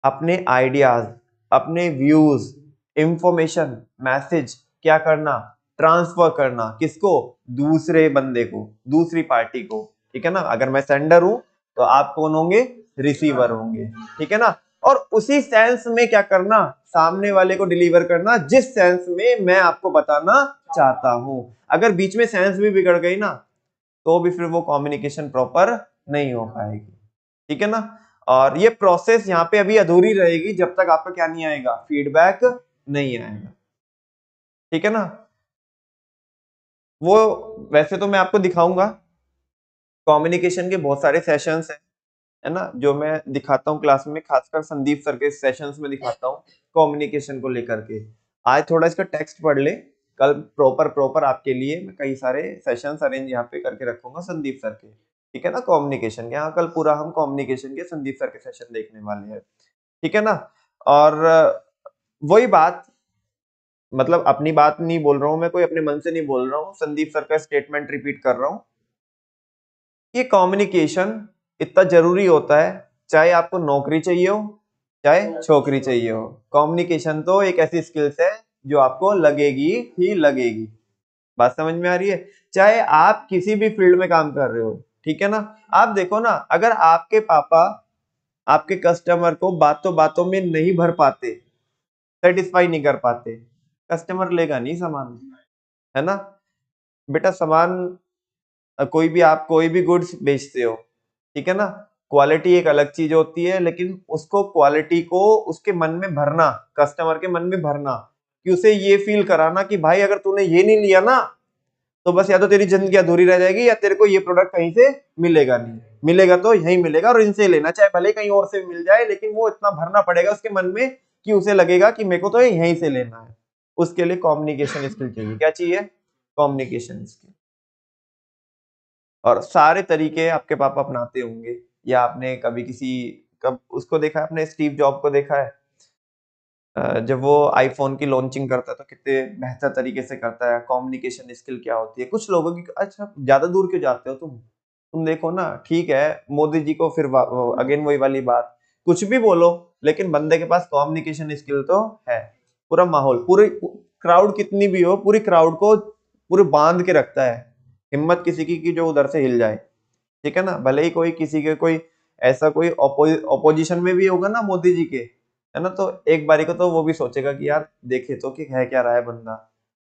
अपने आइडियाज, अपने व्यूज, इंफॉर्मेशन, मैसेज क्या करना, ट्रांसफर करना, किसको, दूसरे बंदे को, दूसरी पार्टी को, ठीक है ना। अगर मैं सेंडर हूं तो आप कौन होंगे, रिसीवर होंगे, ठीक है ना। और उसी सेंस में क्या करना, सामने वाले को डिलीवर करना जिस सेंस में मैं आपको बताना चाहता हूं। अगर बीच में सेंस भी बिगड़ गई ना तो भी फिर वो कम्युनिकेशन प्रॉपर नहीं हो पाएगी, ठीक है ना। और ये प्रोसेस यहाँ पे अभी अधूरी रहेगी जब तक आपका क्या नहीं आएगा, फीडबैक नहीं आएगा, ठीक है ना। वो वैसे तो मैं आपको दिखाऊंगा, कम्युनिकेशन के बहुत सारे सेशंस हैं, है ना, जो मैं दिखाता हूँ क्लास में, खासकर संदीप सर के सेशंस में दिखाता हूँ कम्युनिकेशन को लेकर के। आज थोड़ा इसका टेक्स्ट पढ़ ले, कल प्रॉपर आपके लिए मैं कई सारे सेशंस अरेंज यहाँ पे करके रखूंगा संदीप सर के, ठीक है ना, कम्युनिकेशन के। यहाँ कल पूरा हम कम्युनिकेशन के संदीप सर के सेशन देखने वाले हैं, ठीक है ना। और वही बात, मतलब अपनी बात नहीं बोल रहा हूं मैं, कोई अपने मन से नहीं बोल रहा हूँ, संदीप सर का स्टेटमेंट रिपीट कर रहा हूँ। ये कम्युनिकेशन इतना जरूरी होता है, चाहे आपको नौकरी चाहिए हो, चाहे छोकरी चाहिए हो, कम्युनिकेशन तो एक ऐसी स्किल्स है जो आपको लगेगी ही लगेगी। बात समझ में आ रही है। चाहे आप किसी भी फील्ड में काम कर रहे हो, ठीक है ना। आप देखो ना, अगर आपके पापा आपके कस्टमर को बातों में नहीं भर पाते, सेटिस्फाई नहीं कर पाते, कस्टमर लेगा नहीं सामान, है ना। बेटा सामान कोई भी, आप कोई भी गुड्स बेचते हो, ठीक है ना, क्वालिटी एक अलग चीज होती है, लेकिन उसको क्वालिटी को उसके मन में भरना, कस्टमर के मन में भरना, कि उसे ये फील कराना कि भाई अगर तूने ये नहीं लिया ना तो बस या तो तेरी जिंदगी अधूरी रह जाएगी या तेरे को ये प्रोडक्ट कहीं से मिलेगा नहीं, मिलेगा तो यहीं मिलेगा और इनसे लेना, चाहे भले कहीं और से मिल जाए, लेकिन वो इतना भरना पड़ेगा उसके मन में कि उसे लगेगा कि मेरे को तो यहीं से लेना है। उसके लिए कम्युनिकेशन स्किल चाहिए। क्या चाहिए, कम्युनिकेशन स्किल। और सारे तरीके आपके पापा अपनाते होंगे, या आपने कभी किसी, कब उसको देखा है आपने, स्टीव जॉब को देखा है, जब वो आईफोन की लॉन्चिंग करता है तो कितने बेहतर तरीके से करता है। कम्युनिकेशन स्किल क्या होती है कुछ लोगों की। अच्छा ज्यादा दूर क्यों जाते हो तुम देखो ना, ठीक है, मोदी जी को फिर अगेन वही वाली बात, कुछ भी बोलो लेकिन बंदे के पास कम्युनिकेशन स्किल तो है। पूरा माहौल, पूरी क्राउड कितनी भी हो, पूरी क्राउड को पूरे बांध के रखता है, हिम्मत किसी की कि जो उधर से हिल जाए, ठीक है ना। भले ही कोई किसी के कोई ऐसा कोई ऑपोजिशन में भी होगा ना मोदी जी के, है ना, तो एक बारी को तो वो भी सोचेगा कि यार देखे तो कि है क्या रहा है बंदा,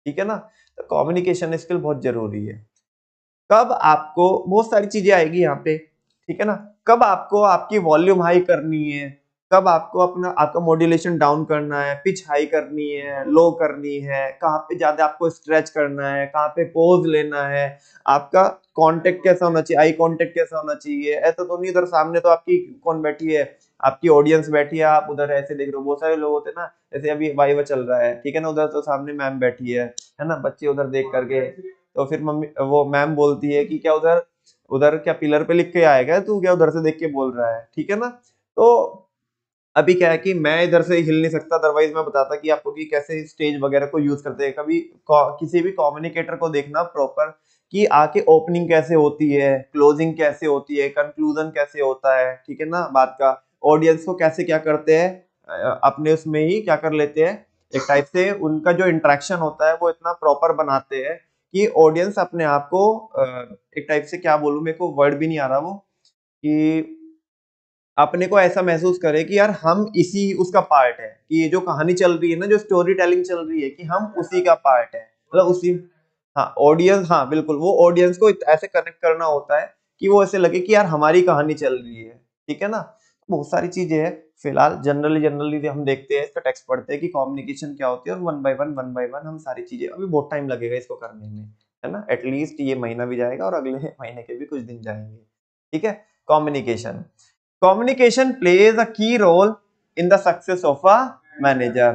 ठीक है ना। तो कम्युनिकेशन स्किल बहुत जरूरी है। कब आपको बहुत सारी चीजें आएगी यहाँ पे, ठीक है ना, कब आपको आपकी वॉल्यूम हाई करनी है, कब आपको अपना आपका मॉड्यूलेशन डाउन करना है, पिच हाई करनी है, लो करनी है, कहाँ पे ज्यादा आपको स्ट्रेच करना है, कहाँ पे पोज लेना है, आपका कांटेक्ट कैसा होना चाहिए, आई कांटेक्ट कैसा होना चाहिए। ऐसा तो नहीं उधर सामने तो आपकी कौन बैठी है, आपकी ऑडियंस बैठी है, आप उधर ऐसे देख रहे हो। बहुत सारे लोग होते हैं ना, जैसे अभी वाइवा चल रहा है, ठीक है ना, उधर तो सामने मैम बैठी है ना, बच्चे उधर देख करके, तो फिर मम्मी वो मैम बोलती है कि क्या उधर उधर क्या पिलर पे लिख के आएगा तू, क्या उधर से देख के बोल रहा है, ठीक है ना। तो अभी क्या है कि मैं इधर से हिल नहीं सकता, अदरवाइज मैं बताता कि आपको कि कैसे स्टेज वगैरह को यूज करते हैं। कभी किसी भी कम्युनिकेटर को देखना प्रॉपर कि आके ओपनिंग कैसे होती है, क्लोजिंग कैसे होती है, कंक्लूजन कैसे होता है, ठीक है ना, बात का ऑडियंस को कैसे क्या करते हैं, अपने उसमें ही क्या कर लेते हैं, एक टाइप से उनका जो इंटरेक्शन होता है वो इतना प्रॉपर बनाते हैं कि ऑडियंस अपने आप को एक टाइप से क्या बोलूं, मेरे को वर्ड भी नहीं आ रहा वो, कि अपने को ऐसा महसूस करे कि यार हम इसी उसका पार्ट है, कि ये जो कहानी चल रही है ना, जो स्टोरी टेलिंग चल रही है, कि हम उसी का पार्ट है, मतलब उसी, हाँ ऑडियंस, हाँ बिल्कुल, वो ऑडियंस को ऐसे कनेक्ट करना होता है कि वो ऐसे लगे कि यार हमारी कहानी चल रही है, ठीक है ना। बहुत सारी चीजें हैं। फिलहाल जनरली हम देखते हैं, इसका टेक्स्ट पढ़ते हैं कि कम्युनिकेशन क्या होती है, और वन बाय वन हम सारी चीजें, अभी बहुत टाइम लगेगा इसको करने में, है ना, एटलीस्ट ये महीना भी जाएगा और अगले महीने के भी कुछ दिन जाएंगे, ठीक है। Communication, communication plays a key role in the success of a manager।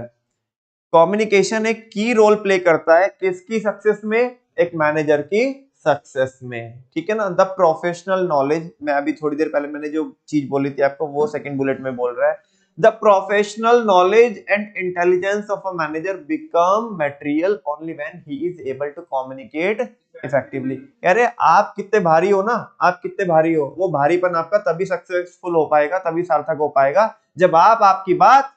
Communication एक की रोल प्ले करता है किसकी सक्सेस में, एक मैनेजर की सक्सेस में, ठीक है ना। द प्रोफेशनल नॉलेज, मैं अभी थोड़ी देर पहले मैंने जो चीज बोली थी आपको वो सेकंड बुलेट में बोल रहा है, the professional knowledge and intelligence of a manager become material only when he is able to communicate effectively. अरे आप कितने भारी हो ना, आप कितने भारी हो, वो भारीपन आपका तभी सक्सेसफुल हो पाएगा, तभी सार्थक हो पाएगा जब आप आपकी बात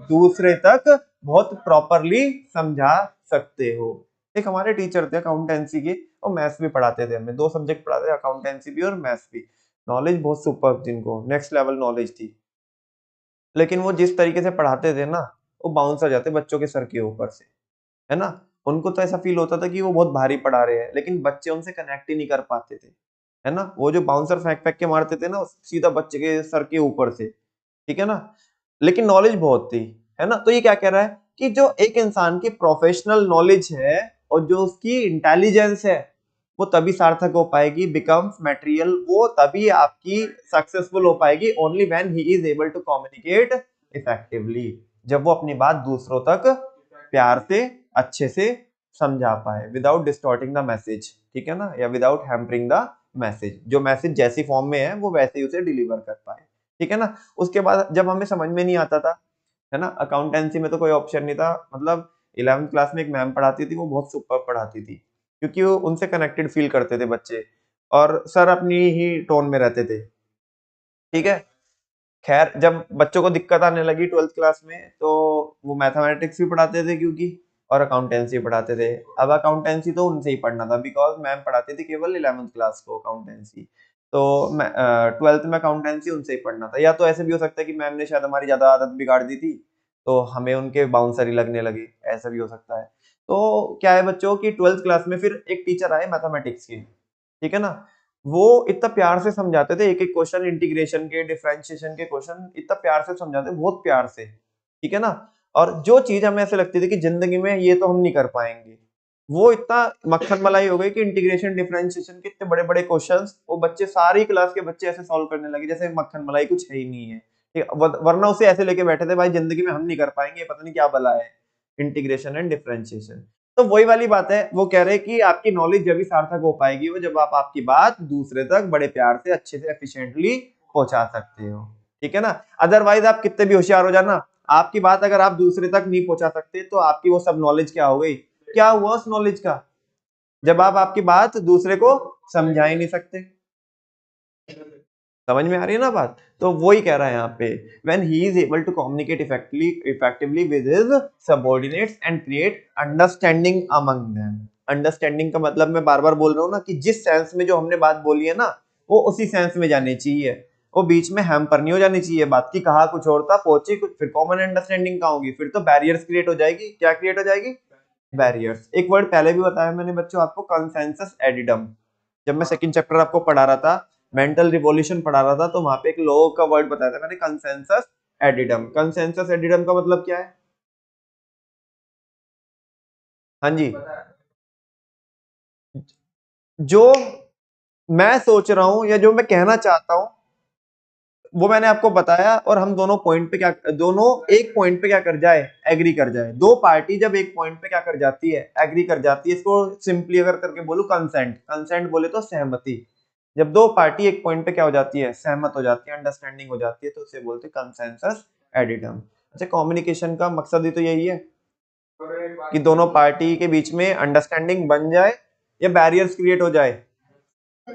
दूसरे तक बहुत प्रॉपरली समझा सकते हो। एक हमारे टीचर थे अकाउंटेंसी के, और मैथ्स भी पढ़ाते थे, हमें 2 सब्जेक्ट पढ़ाते थे, अकाउंटेंसी भी और मैथ्स भी। नॉलेज बहुत सुपर थी इनको, नेक्स्ट लेवल नॉलेज थी। लेकिन वो जिस तरीके से पढ़ाते थे ना, वो बाउंस आ जाते बच्चों के सर के ऊपर से, है ना। उनको तो ऐसा फील होता था कि वो बहुत भारी पढ़ा रहे हैं, लेकिन बच्चे उनसे कनेक्ट ही नहीं कर पाते थे, है ना। वो जो बाउंसर फेंक फेंक के मारते थे ना सीधा बच्चे के सर के ऊपर से, ठीक है ना। लेकिन नॉलेज बहुत थी, है ना। तो ये क्या कह रहा है कि जो एक इंसान की प्रोफेशनल नॉलेज है और जो उसकी इंटेलिजेंस है वो तभी सार्थक हो पाएगी, बिकम्स मटेरियल, वो तभी आपकी सक्सेसफुल हो पाएगी only when he is able to communicate effectively, जब वो अपनी बात दूसरों तक प्यार से अच्छे से समझा पाए, विदाउट डिस्टॉर्टिंग द मैसेज, ठीक है ना, या विदाउट हैम्परिंग द मैसेज। जो मैसेज जैसी फॉर्म में है वो वैसे ही उसे डिलीवर कर पाए, ठीक है ना। उसके बाद जब हमें समझ में नहीं आता था, है ना, अकाउंटेंसी में तो कोई ऑप्शन नहीं था, मतलब 11th क्लास में एक मैम पढ़ाती थी, वो बहुत सुपर पढ़ाती थी, क्योंकि वो उनसे कनेक्टेड फील करते थे बच्चे, और सर अपनी ही टोन में रहते थे, ठीक है। खैर जब बच्चों को दिक्कत आने लगी 12th क्लास में, तो वो मैथमेटिक्स भी पढ़ाते थे क्योंकि, और अकाउंटेंसी पढ़ाते थे। अब अकाउंटेंसी तो उनसे ही पढ़ना था, बिकॉज मैम पढ़ाती थी केवल 11th क्लास को अकाउंटेंसी, तो 12th में अकाउंटेंसी उनसे ही पढ़ना था। या तो ऐसे भी हो सकता है कि मैम ने शायद हमारी ज्यादा आदत बिगाड़ दी थी, तो हमें उनके बाउंसर ही लगने लगे, ऐसा भी हो सकता है। तो क्या है बच्चों की 12th क्लास में फिर एक टीचर आए मैथमेटिक्स के, ठीक है ना। वो इतना प्यार से समझाते थे, एक एक क्वेश्चन, इंटीग्रेशन के, डिफरेंशिएशन के क्वेश्चन इतना प्यार से समझाते, बहुत प्यार से, ठीक है ना। और जो चीज हमें ऐसे लगती थी कि जिंदगी में ये तो हम नहीं कर पाएंगे, वो इतना मक्खन मलाई हो गई कि इंटीग्रेशन डिफरेंशिएशन के इतने बड़े बड़े क्वेश्चंस वो बच्चे, सारी क्लास के बच्चे ऐसे सॉल्व करने लगे जैसे मक्खन मलाई कुछ है ही नहीं है, ठीक है? वरना उसे ऐसे लेके बैठे थे, भाई जिंदगी में हम नहीं कर पाएंगे, पता नहीं क्या भला है इंटीग्रेशन एंड डिफरेंशिएशन। तो वही वाली बात है, वो कह रहे हैं कि आपकी नॉलेज जब भी सार्थक हो पाएगी वो जब आप आपकी बात दूसरे तक बड़े प्यार से अच्छे से एफिशिएंटली पहुंचा सकते हो, ठीक है ना। अदरवाइज आप कितने भी होशियार हो जाना, आपकी बात अगर आप दूसरे तक नहीं पहुंचा सकते तो आपकी वो सब नॉलेज क्या हो गई, क्या हुआ उस नॉलेज का, जब आप आपकी बात दूसरे को समझा ही नहीं सकते। समझ में आ रही है ना बात। तो वो ही कह रहा है यहाँ पे, when he is able to communicate effectively with his subordinates and create understanding among them। Understanding का मतलब मैं बार बार बोल रहा हूँ ना कि जिस सेंस में जो हमने बात बोली है ना वो उसी सेंस में जानी चाहिए, वो बीच में हैम्पर नहीं हो जानी चाहिए बात की, कहा कुछ और था पहुंची कुछ, फिर कॉमन अंडरस्टैंडिंग कहाँ होगी, फिर तो बैरियर्स क्रिएट हो जाएगी। क्या क्रिएट हो जाएगी, बैरियर्स। एक वर्ड पहले भी बताया मैंने बच्चों आपको, कंसेंसस एडिडम। जब मैं सेकंड चैप्टर आपको पढ़ा रहा था, मेंटल रिवॉल्यूशन पढ़ा रहा था, तो वहां पे एक लॉ का वर्ड बताया था मैंने, कंसेंसस एडिडम। कंसेंसस एडिडम का मतलब क्या है, हाँ जी, जो मैं सोच रहा हूं या जो मैं कहना चाहता हूं वो मैंने आपको बताया, और हम दोनों पॉइंट पे क्या, दोनों एक पॉइंट पे क्या कर जाए, एग्री कर जाए। दो पार्टी जब एक पॉइंट पे क्या कर जाती है, एग्री कर जाती है, इसको सिंपली अगर करके बोलूं कंसेंट, कंसेंट बोले तो सहमति। जब दो पार्टी एक पॉइंट पे क्या हो जाती है, सहमत हो जाती है, अंडरस्टैंडिंग हो जाती है, तो उसे बोलते हैं कंसेंसस एडिडम। अच्छा, कम्युनिकेशन का मकसद ही तो यही है कि दोनों पार्टी के बीच में अंडरस्टैंडिंग बन जाए या बैरियर्स क्रिएट हो जाए,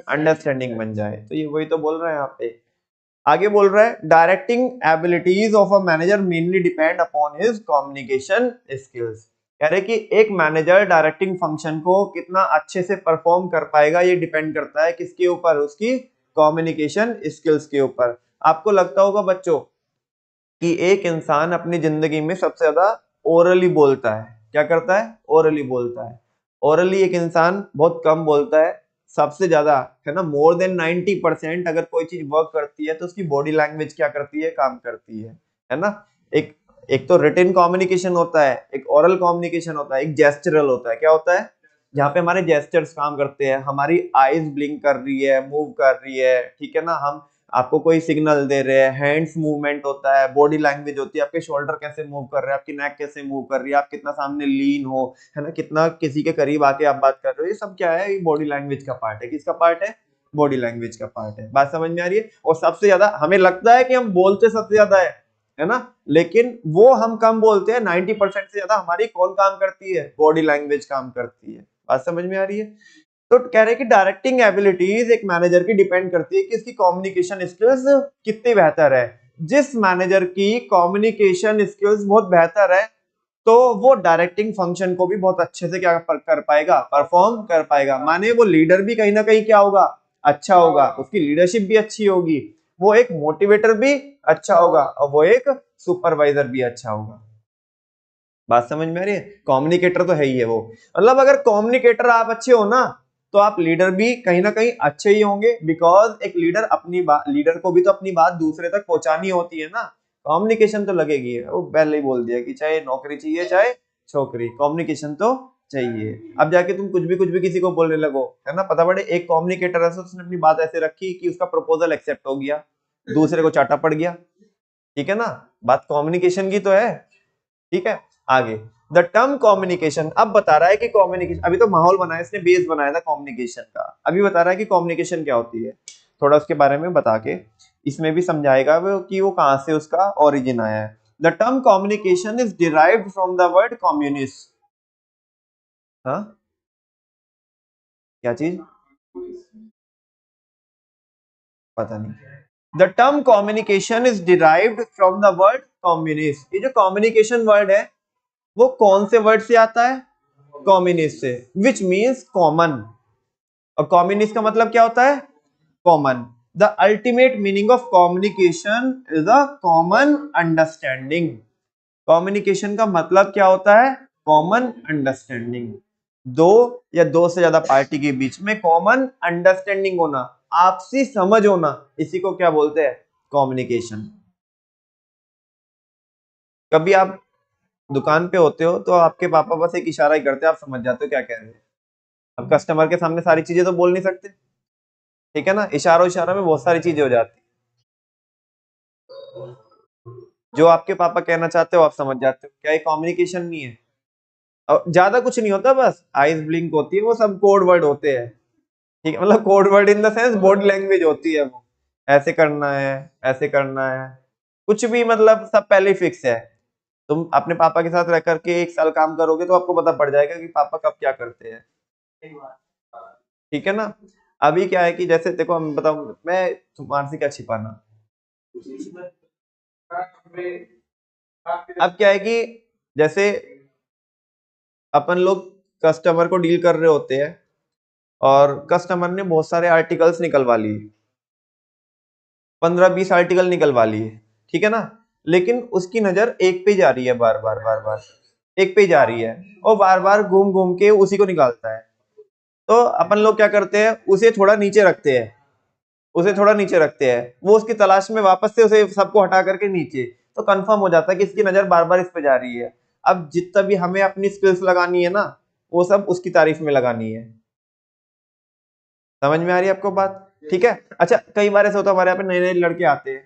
अंडरस्टैंडिंग बन जाए। तो ये वही तो बोल रहे हैं यहाँ पे। आगे बोल रहा है, directing abilities of a manager mainly depend upon his communication skills. कह रहे कि एक मैनेजर डायरेक्टिंग फंक्शन को कितना अच्छे से परफॉर्म कर पाएगा, ये डिपेंड करता है किसके ऊपर, उसकी कम्युनिकेशन स्किल्स के ऊपर। आपको लगता होगा बच्चों कि एक इंसान अपनी जिंदगी में सबसे ज्यादा ओरली बोलता है, क्या करता है, ओरली बोलता है। ओरली एक इंसान बहुत कम बोलता है, सबसे ज्यादा, है ना, मोर देन 90% अगर कोई चीज वर्क करती है तो उसकी बॉडी लैंग्वेज क्या करती है, काम करती है ना। एक एक तो रिटन कम्युनिकेशन होता है, एक ओरल कम्युनिकेशन होता है, एक जेस्चरल होता है। क्या होता है, जहाँ पे हमारे जेस्चर्स काम करते हैं, हमारी आईज ब्लिंक कर रही है, मूव कर रही है, ठीक है ना, हम आपको कोई सिग्नल दे रहे हैं, हैंड्स मूवमेंट होता है, बॉडी लैंग्वेज होती है, आपके शोल्डर कैसे मूव कर रहे हैं, आपकी नेक कैसे मूव कर रही है, आप कितना सामने लीन हो, है ना, कितना किसी के करीब आके आप बात कर रहे हो, ये सब क्या है, ये बॉडी लैंग्वेज का पार्ट है। किसका पार्ट है? बॉडी लैंग्वेज का पार्ट है। बात समझ में आ रही है? और सबसे ज्यादा हमें लगता है कि हम बोलते सबसे ज्यादा है ना, लेकिन वो हम कम बोलते हैं। 90% से ज्यादा हमारी कौन काम करती है? बॉडी लैंग्वेज काम करती है। बात समझ में आ रही है? तो कह रहे हैं कि डायरेक्टिंग एबिलिटीज एक मैनेजर की डिपेंड करती है कि इसकी कम्युनिकेशन स्किल्स कितनी बेहतर है। जिस मैनेजर की कम्युनिकेशन स्किल्स बहुत बेहतर है तो वो डायरेक्टिंग फंक्शन को भी बहुत अच्छे से क्या कर पाएगा? परफॉर्म कर पाएगा। माने वो लीडर भी कहीं ना कहीं क्या होगा? अच्छा होगा, उसकी लीडरशिप भी अच्छी होगी, वो एक मोटिवेटर भी अच्छा होगा, और वो एक सुपरवाइजर भी अच्छा होगा। बात समझ में आ रही है? कम्युनिकेटर तो है ही है वो। मतलब अगर कम्युनिकेटर आप अच्छे हो ना तो आप लीडर भी कहीं ना कहीं अच्छे ही होंगे, बिकॉज एक लीडर अपनी बात, लीडर को भी तो अपनी बात दूसरे तक पहुंचानी होती है ना, कम्युनिकेशन तो लगेगी। वो पहले ही बोल दिया कि चाहे नौकरी चाहिए चाहे छोकरी, कम्युनिकेशन तो चाहिए। अब जाके तुम कुछ भी किसी को बोलने लगो, है ना, पता पड़े एक कम्युनिकेटर है, उसने अपनी बात ऐसे रखी कि उसका प्रपोजल एक्सेप्ट हो गया, दूसरे को चाटा पड़ गया। ठीक है ना, बात कम्युनिकेशन की तो है। ठीक है, आगे द टर्म कम्युनिकेशन अब बता रहा है कि कम्युनिकेशन, अभी तो माहौल बनाया इसने, बेस बनाया था कम्युनिकेशन का, अभी बता रहा है कि कम्युनिकेशन क्या होती है, थोड़ा उसके बारे में बता के इसमें भी समझाएगा वो कि वो कहां से उसका ओरिजिन आया है। The term communication is derived from the word communist. हाँ, क्या चीज? पता नहीं। The term communication is derived from the word communist. ये जो कम्युनिकेशन वर्ड है वो कौन से वर्ड से आता है? कम्युनिस्ट से, विच मीन्स कॉमन। और कम्युनिस्ट का मतलब क्या होता है? Common. The ultimate meaning of communication is a common understanding. Communication का मतलब क्या होता है? Common understanding. दो या दो से ज्यादा पार्टी के बीच में कॉमन अंडरस्टैंडिंग होना, आपसी समझ होना, इसी को क्या बोलते हैं? कम्युनिकेशन। कभी आप दुकान पे होते हो तो आपके पापा बस एक इशारा ही करते हैं, आप समझ जाते हो क्या कह रहे हैं। अब कस्टमर के सामने सारी चीजें तो बोल नहीं सकते, ठीक है ना, इशारों इशारों में बहुत सारी चीजें हो जाती। जो आपके पापा कहना चाहते हो आप समझ जाते हो, क्या ये कम्युनिकेशन नहीं है? और ज्यादा कुछ नहीं होता, बस आईज ब्लिंक होती है, वो सब कोड वर्ड होते हैं। ठीक है, मतलब code word in the sense body language होती है वो, ऐसे करना है, ऐसे करना है, कुछ भी, मतलब सब पहले ही फिक्स है। तुम अपने पापा के साथ रह करके 1 साल काम करोगे तो आपको पता पड़ जाएगा कि पापा कब क्या करते हैं। ठीक है ना। अभी क्या है कि जैसे देखो, हम बताऊं, मैं तुम्हारे से क्या छिपाना। अब क्या है कि जैसे अपन लोग कस्टमर को डील कर रहे होते हैं और कस्टमर ने बहुत सारे आर्टिकल्स निकलवा लिए, 15-20 आर्टिकल निकलवा लिए, ठीक है ना, लेकिन उसकी नजर एक पे जा रही है, बार बार बार बार एक पे जा रही है, और बार बार घूम घूम के उसी को निकालता है। तो अपन लोग क्या करते हैं, उसे थोड़ा नीचे रखते हैं, उसे थोड़ा नीचे रखते हैं, वो उसकी तलाश में वापस से उसे सबको हटा करके नीचे, तो कंफर्म हो जाता है कि इसकी नजर बार बार इस पे जा रही है। अब जितना भी हमें अपनी स्किल्स लगानी है ना, वो सब उसकी तारीफ में लगानी है। समझ में आ रही है आपको बात? ठीक है। अच्छा, कई बार ऐसा होता है, हमारे यहाँ पे नए नए लड़के आते हैं,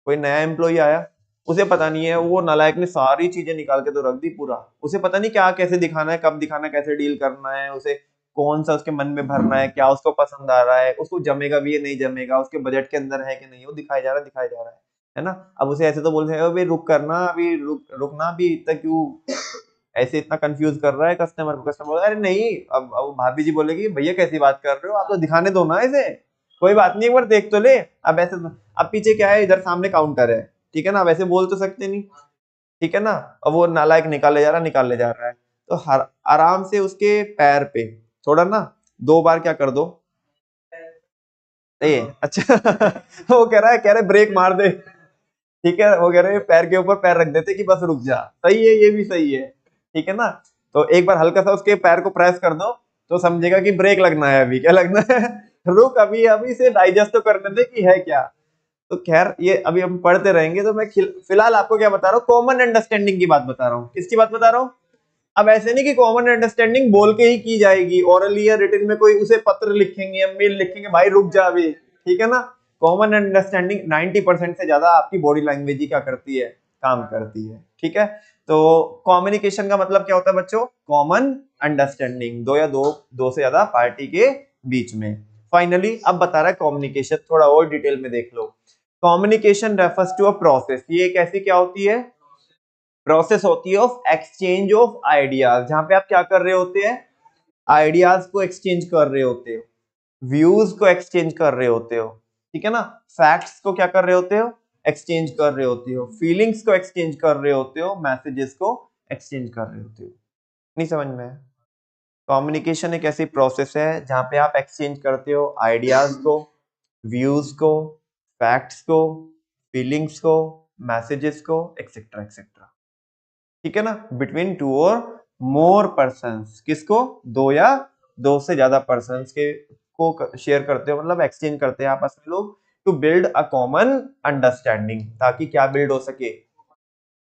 कोई नया एम्प्लॉय आया, उसे पता नहीं है, वो नालायक ने सारी चीजें निकाल के तो रख दी पूरा, उसे पता नहीं क्या कैसे दिखाना है, कब दिखाना है, कैसे डील करना है, उसे कौन सा उसके मन में भरना है, क्या उसको पसंद आ रहा है, उसको जमेगा भी या नहीं जमेगा, उसके बजट के अंदर है कि नहीं, वो दिखाया जा रहा है, दिखाया जा रहा है ना। अब उसे ऐसे तो बोलते हैं, अभी रुक करना, अभी रुकना, अभी इतना क्यों ऐसे इतना कंफ्यूज कर रहा है कस्टमर को। कस्टमर अरे नहीं, अब भाभी जी बोलेगी भैया कैसी बात कर रहे हो, आप तो दिखाने दो ना इसे, कोई बात नहीं, एक बार देख तो ले। अब ऐसे, अब पीछे क्या है, इधर सामने काउंटर है, ठीक है ना, वैसे बोल तो सकते नहीं, ठीक है ना। अब वो नालायक निकाले जा रहा है, निकाले जा रहा है, तो हर आराम से उसके पैर पे थोड़ा ना 2 बार क्या कर दो, ए अच्छा वो कह रहा है ब्रेक मार दे, ठीक है, वो कह रहे हैं पैर के ऊपर पैर रख देते कि बस रुक जा, सही है, ये भी सही है, ठीक है ना। तो एक बार हल्का सा उसके पैर को प्रेस कर दो तो समझेगा कि ब्रेक लगना है, अभी क्या लगना है रुक, अभी अभी से डाइजेस्ट तो करने दे कि है क्या। तो खैर ये अभी हम पढ़ते रहेंगे, तो मैं फिलहाल आपको क्या बता रहा हूँ, कॉमन अंडरस्टैंडिंग की बात बता रहा हूँ। किसकी बात बता रहा हूँ? अब ऐसे नहीं कि कॉमन अंडरस्टैंडिंग बोल के ही की जाएगी, ओरली या रिटन में कोई उसे पत्र लिखेंगे या मेल लिखेंगे, भाई रुक जा अभी, ठीक है ना। कॉमन अंडरस्टैंडिंग 90% से ज्यादा आपकी बॉडी लैंग्वेज ही क्या करती है, काम करती है, ठीक है। तो कम्युनिकेशन का मतलब क्या होता है बच्चों, कॉमन अंडरस्टैंडिंग, दो या दो से ज्यादा पार्टी के बीच में। फाइनली अब बता रहा है कम्युनिकेशन, थोड़ा और डिटेल में देख लो। Communication refers to a process, ये एक ऐसी क्या होती है, प्रोसेस होती है ऑफ एक्सचेंज ऑफ आइडियाज, जहां पे आप क्या कर रहे होते हैं, आइडियाज को एक्सचेंज कर रहे होते हो, व्यूज को एक्सचेंज कर रहे होते हो, ठीक है ना, फैक्ट्स को क्या कर रहे होते हो, एक्सचेंज कर रहे होते हो, फीलिंग्स को एक्सचेंज कर रहे होते हो, मैसेजेस को एक्सचेंज कर रहे होते हो। नहीं समझ में? कम्युनिकेशन एक ऐसी प्रोसेस है जहां पे आप एक्सचेंज करते हो आइडियाज को, व्यूज को, फैक्ट्स को, फीलिंग्स को, मैसेजेस को, एक्सेट्रा एक्सेट्रा, ठीक है ना, बिटवीन टू और मोर पर्सन्स, किसको, दो या दो से ज्यादा पर्सन्स के को शेयर करते हो, मतलब एक्सचेंज करते हैं आपस में लोग, to build a common understanding, ताकि क्या बिल्ड हो सके,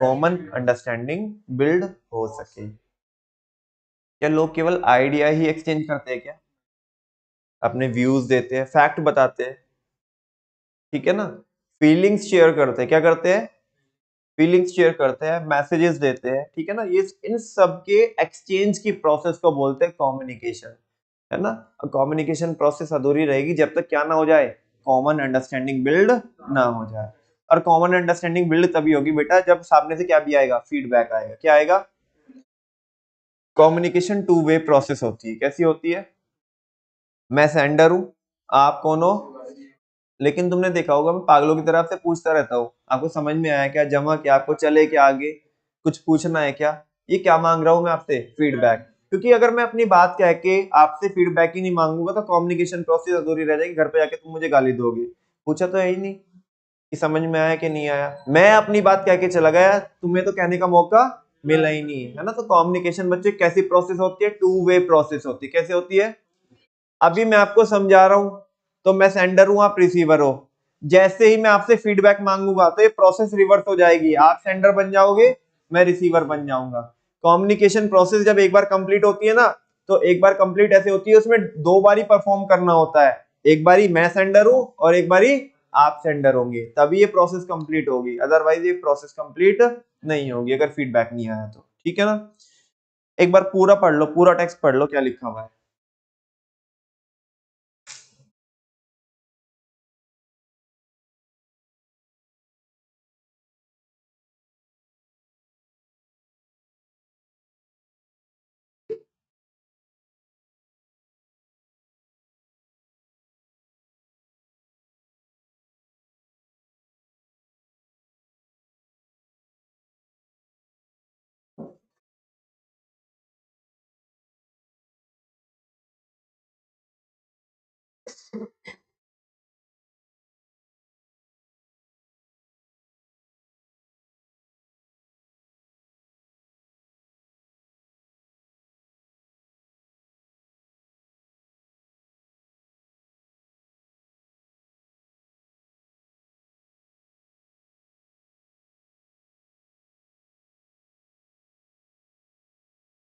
कॉमन अंडरस्टैंडिंग बिल्ड हो सके। क्या लोग केवल आइडिया ही एक्सचेंज करते हैं क्या, अपने व्यूज देते हैं, फैक्ट बताते हैं, ठीक है ना, फीलिंग्स शेयर करते हैं, क्या करते हैं, फीलिंग्स शेयर करते हैं, मैसेजेस देते हैं, ठीक है ना, ये इन सब के एक्सचेंज की प्रोसेस को बोलते हैं कम्युनिकेशन, है ना। कम्युनिकेशन प्रोसेस अधूरी रहेगी जब तक क्या ना हो जाए, कॉमन अंडरस्टैंडिंग बिल्ड ना हो जाए। और कॉमन अंडरस्टैंडिंग बिल्ड तभी होगी बेटा जब सामने से क्या भी आएगा, फीडबैक आएगा, क्या आएगा। कम्युनिकेशन टू वे प्रोसेस होती है, कैसी होती है, मैं सेंडर हूं, आप कौन हो, लेकिन तुमने देखा होगा मैं पागलों की तरह आपसे पूछता रहता हूँ, आपको समझ में आया क्या, जमा क्या, आपको चले क्या आगे, कुछ पूछना है क्या, ये क्या मांग रहा हूं मैं आपसे, फीडबैक। क्योंकि अगर मैं अपनी बात कह के आपसे फीडबैक ही नहीं मांगूंगा तो कम्युनिकेशन प्रोसेस अधूरी रह जाएगी, घर पे जाके तुम मुझे गाली दोगे, पूछा तो है ही नहीं कि समझ में आया कि नहीं आया, मैं अपनी बात कह के चला गया, तुम्हें तो कहने का मौका मिला ही नहीं है ना। तो कम्युनिकेशन बच्चे कैसी प्रोसेस होती है, टू वे प्रोसेस होती है, कैसे होती है, अभी मैं आपको समझा रहा हूं तो मैं सेंडर हूं, आप रिसीवर हो, जैसे ही मैं आपसे फीडबैक मांगूंगा तो ये प्रोसेस रिवर्स हो जाएगी, आप सेंडर बन जाओगे, मैं रिसीवर बन जाऊंगा। कम्युनिकेशन प्रोसेस जब एक बार कंप्लीट होती है ना, तो एक बार कंप्लीट ऐसे होती है, उसमें दो बारी परफॉर्म करना होता है, एक बारी मैं सेंडर हूं और एक बारी आप सेंडर होंगे, तभी ये प्रोसेस कंप्लीट होगी, अदरवाइज ये प्रोसेस कंप्लीट नहीं होगी अगर फीडबैक नहीं आया तो, ठीक है ना। एक बार पूरा पढ़ लो, पूरा टेक्स्ट पढ़ लो क्या लिखा हुआ है।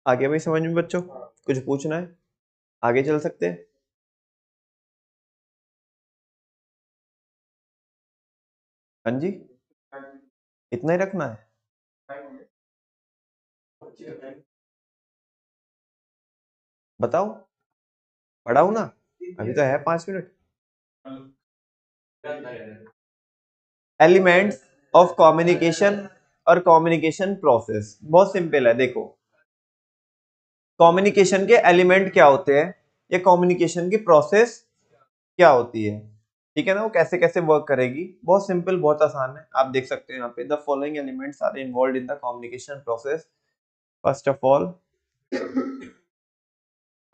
आगे भाई समझ में बच्चों, कुछ पूछना है, आगे चल सकते हैं। हाँ जी, इतना ही रखना है, बताओ, पढ़ाऊ ना, अभी तो है 5 मिनट। एलिमेंट्स ऑफ कम्युनिकेशन और कम्युनिकेशन प्रोसेस बहुत सिंपल है, देखो कम्युनिकेशन के एलिमेंट क्या होते हैं, या कम्युनिकेशन की प्रोसेस क्या होती है, ठीक है ना, वो कैसे कैसे वर्क करेगी, बहुत सिंपल बहुत आसान है, आप देख सकते हैं यहाँ पे, the following elements are involved in the communication process. First of all,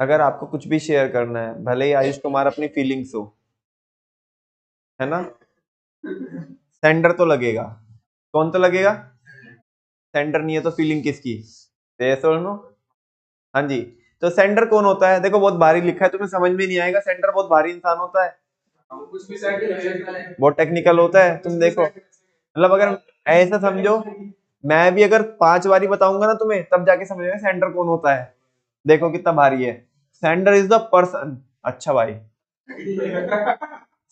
अगर आपको कुछ भी शेयर करना है, भले ही आयुष कुमार अपनी फीलिंग्स हो, है ना, सेंडर तो लगेगा, कौन तो लगेगा, सेंडर नहीं है तो फीलिंग किसकी, नो, हाँ जी। तो सेंडर कौन होता है, देखो बहुत भारी लिखा है, तुम्हें समझ में नहीं आएगा, सेंडर बहुत भारी इंसान होता है, बहुत टेक्निकल होता है, तुम देखो, मतलब अगर ऐसा समझो, मैं भी अगर 5 बारी बताऊंगा ना तुम्हें तब जाके समझेगा सेंडर कौन होता है, देखो कितना भारी है, सेंडर इज द पर्सन, अच्छा भाई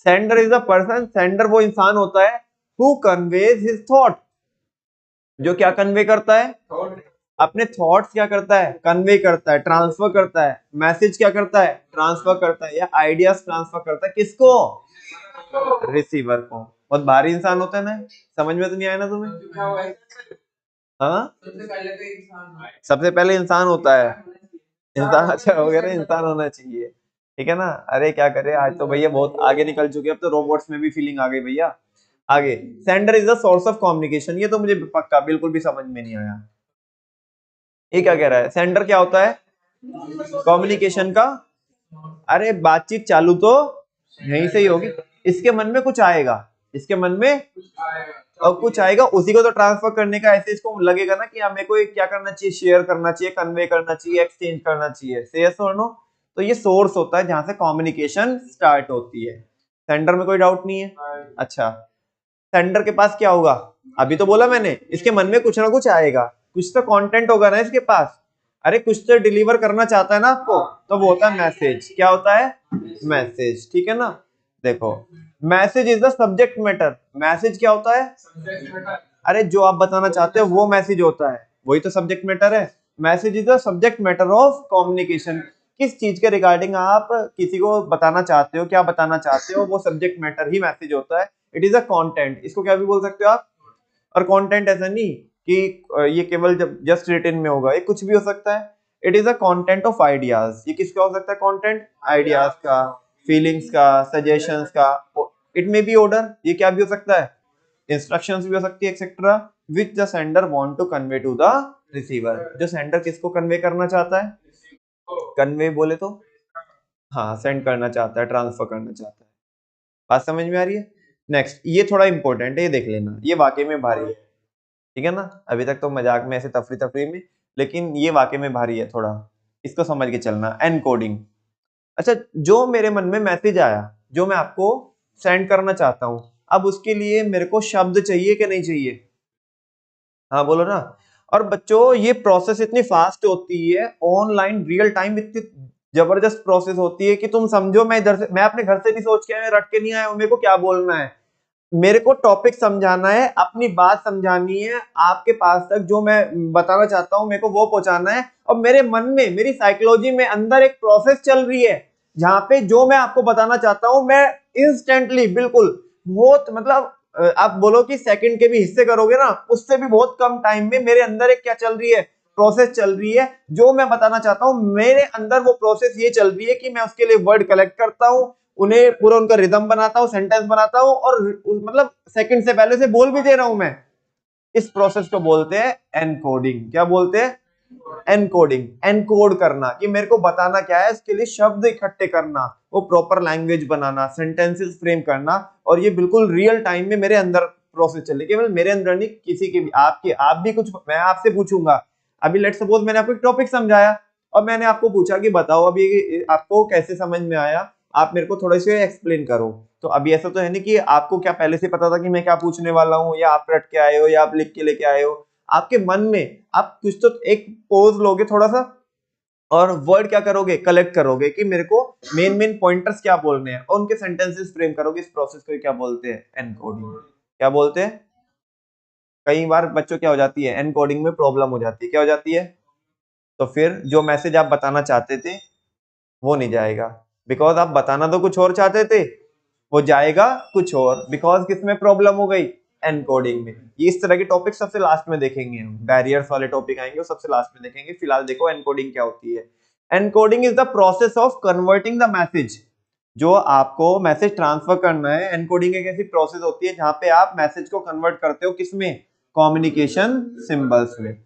sender is the person, sender वो इंसान होता है हु कन्वेज हिज थॉट, जो क्या कन्वे करता है, अपने थॉट्स क्या करता है, कन्वे करता है, ट्रांसफर करता है, मैसेज क्या करता है, ट्रांसफर करता है, या आइडियाज ट्रांसफर करता है, किसको, रिसीवर को। बहुत भारी इंसान होता है ना, समझ में तो नहीं आया ना तुम्हें? हाँ, सबसे पहले इंसान होता है, इंसान अच्छा हो गया ना, इंसान होना चाहिए, ठीक है ना। अरे क्या करे, आज तो भैया बहुत आगे निकल चुके हैं, अब तो रोबोट्स में भी फीलिंग आ गई भैया। आगे, sender is the source of communication, ये तो मुझे पक्का बिल्कुल भी समझ में नहीं आया। ये क्या कह रहा है, सेंडर क्या होता है, कम्युनिकेशन का, अरे बातचीत चालू तो यहीं से ही होगी, इसके मन में कुछ आएगा, इसके मन में और कुछ आएगा, उसी को तो ट्रांसफर करने का, ऐसे इसको लगेगा ना कि मेरे को क्या करना चाहिए, शेयर करना चाहिए, कन्वे करना चाहिए, एक्सचेंज करना चाहिए, से यस और नो। तो ये सोर्स होता है जहां से कम्युनिकेशन स्टार्ट होती है। सेंडर में कोई डाउट नहीं है। अच्छा, सेंडर के पास क्या होगा, अभी तो बोला मैंने, इसके मन में कुछ ना कुछ आएगा, कुछ तो कंटेंट होगा ना इसके पास, अरे कुछ तो डिलीवर करना चाहता है ना आपको, तो वो होता है मैसेज। क्या होता है, मैसेज, ठीक है ना। देखो, message is the subject matter, message क्या होता है, अरे जो आप बताना चाहते हो वो मैसेज होता है, वही तो सब्जेक्ट मैटर है। Message is the subject matter of communication, किस चीज के रिगार्डिंग आप किसी को बताना चाहते हो, क्या बताना चाहते हो, वो सब्जेक्ट मैटर ही मैसेज होता है। इट इज अ कंटेंट, इसको क्या भी बोल सकते हो आप। और कंटेंट ऐसा नहीं कि ये केवल जब जस्ट रिटन में होगा, ये कुछ भी हो सकता है। It is a content of ideas, ये किसका हो सकता है कंटेंट, आइडियाज का, फीलिंग्स का, सजेशंस का। इट मे बी ऑर्डर, ये क्या भी हो सकता है, इंस्ट्रक्शंस भी हो सकती है, etcetera, which the sender want to convey to the receiver, जो सेंडर किसको कन्वे करना चाहता है, कन्वे बोले तो हाँ, सेंड करना चाहता है, ट्रांसफर करना चाहता है। बात समझ में आ रही है। नेक्स्ट, ये थोड़ा इंपॉर्टेंट है, ये देख लेना, ये वाकई में भारी है, ठीक है ना। अभी तक तो मजाक में ऐसे तफरी तफरी में, लेकिन ये वाकई में भारी है थोड़ा, इसको समझ के चलना। एनकोडिंग, अच्छा, जो मेरे मन में मैसेज आया, जो मैं आपको सेंड करना चाहता हूं, अब उसके लिए मेरे को शब्द चाहिए कि नहीं चाहिए, हाँ बोलो ना। और बच्चों, ये प्रोसेस इतनी फास्ट होती है, ऑनलाइन रियल टाइम, इतनी जबरदस्त प्रोसेस होती है कि तुम समझो, मैं इधर से, मैं अपने घर से नहीं सोच के आया, रट के नहीं आया हूं, मेरे को क्या बोलना है, मेरे को टॉपिक समझाना है, अपनी बात समझानी है आपके पास तक, जो मैं बताना चाहता हूं मेरे को वो पहुंचाना है। और मेरे मन में, मेरी साइकोलॉजी में अंदर एक प्रोसेस चल रही है, जहां पे जो मैं आपको बताना चाहता हूं, मैं इंस्टेंटली, बिल्कुल बहुत मतलब आप बोलो कि सेकंड के भी हिस्से करोगे ना, उससे भी बहुत कम टाइम में मेरे अंदर एक क्या चल रही है, प्रोसेस चल रही है, जो मैं बताना चाहता हूं मेरे अंदर वो प्रोसेस ये चल रही है कि मैं उसके लिए वर्ड कलेक्ट करता हूं, उन्हें पूरा उनका रिदम बनाता हूं, सेंटेंस बनाता हूं, और मतलब सेकंड से पहले से बोल भी दे रहा हूं मैं। इस प्रोसेस को बोलते हैं एनकोडिंग। क्या बोलते हैं, एनकोडिंग, एनकोड करना, कि मेरे को बताना क्या है, इसके लिए शब्द इकट्ठे करना, वो प्रॉपर लैंग्वेज बनाना, सेंटेंसेस फ्रेम करना, और ये बिल्कुल रियल टाइम में मेरे अंदर प्रोसेस चले, केवल मेरे अंदर नहीं, किसी के भी, आपके, आप भी कुछ, मैं आपसे पूछूंगा, अभी लेट सपोज मैंने आपको एक टॉपिक समझाया, और मैंने आपको पूछा कि बताओ अब ये आपको कैसे समझ में आया, आप मेरे को थोड़ा सा एक्सप्लेन करो। तो अभी ऐसा तो है नहीं कि आपको क्या पहले से पता था कि मैं क्या पूछने वाला हूँ, या आप रट के आए हो, या आप लिख के लेके आए हो, आपके मन में आप कुछ तो एक पोज लोगे थोड़ा सा, और वर्ड क्या करोगे, कलेक्ट करोगे कि मेरे को मेन मेन पॉइंटर्स क्या बोलने हैं, और उनके सेंटेंसेस फ्रेम करोगे। इस प्रोसेस को क्या बोलते हैं, एनकोडिंग। क्या बोलते हैं। कई बार बच्चों क्या हो जाती है, एनकोडिंग में प्रॉब्लम हो जाती है, क्या हो जाती है, तो फिर जो मैसेज आप बताना चाहते थे वो नहीं जाएगा, बिकॉज आप बताना तो कुछ और चाहते थे, वो जाएगा कुछ और, बिकॉज किसमें प्रॉब्लम हो गई, एनकोडिंग में। ये इस तरह के टॉपिक सबसे लास्ट में देखेंगे हम, बैरियर्स वाले टॉपिक आएंगे वो सबसे लास्ट में देखेंगे। फिलहाल देखो एनकोडिंग क्या होती है। Encoding is the process of converting the message, जो आपको मैसेज ट्रांसफर करना है, एनकोडिंग एक ऐसी प्रोसेस होती है जहां पे आप मैसेज को कन्वर्ट करते हो, किसमें, कम्युनिकेशन सिंबल्स में,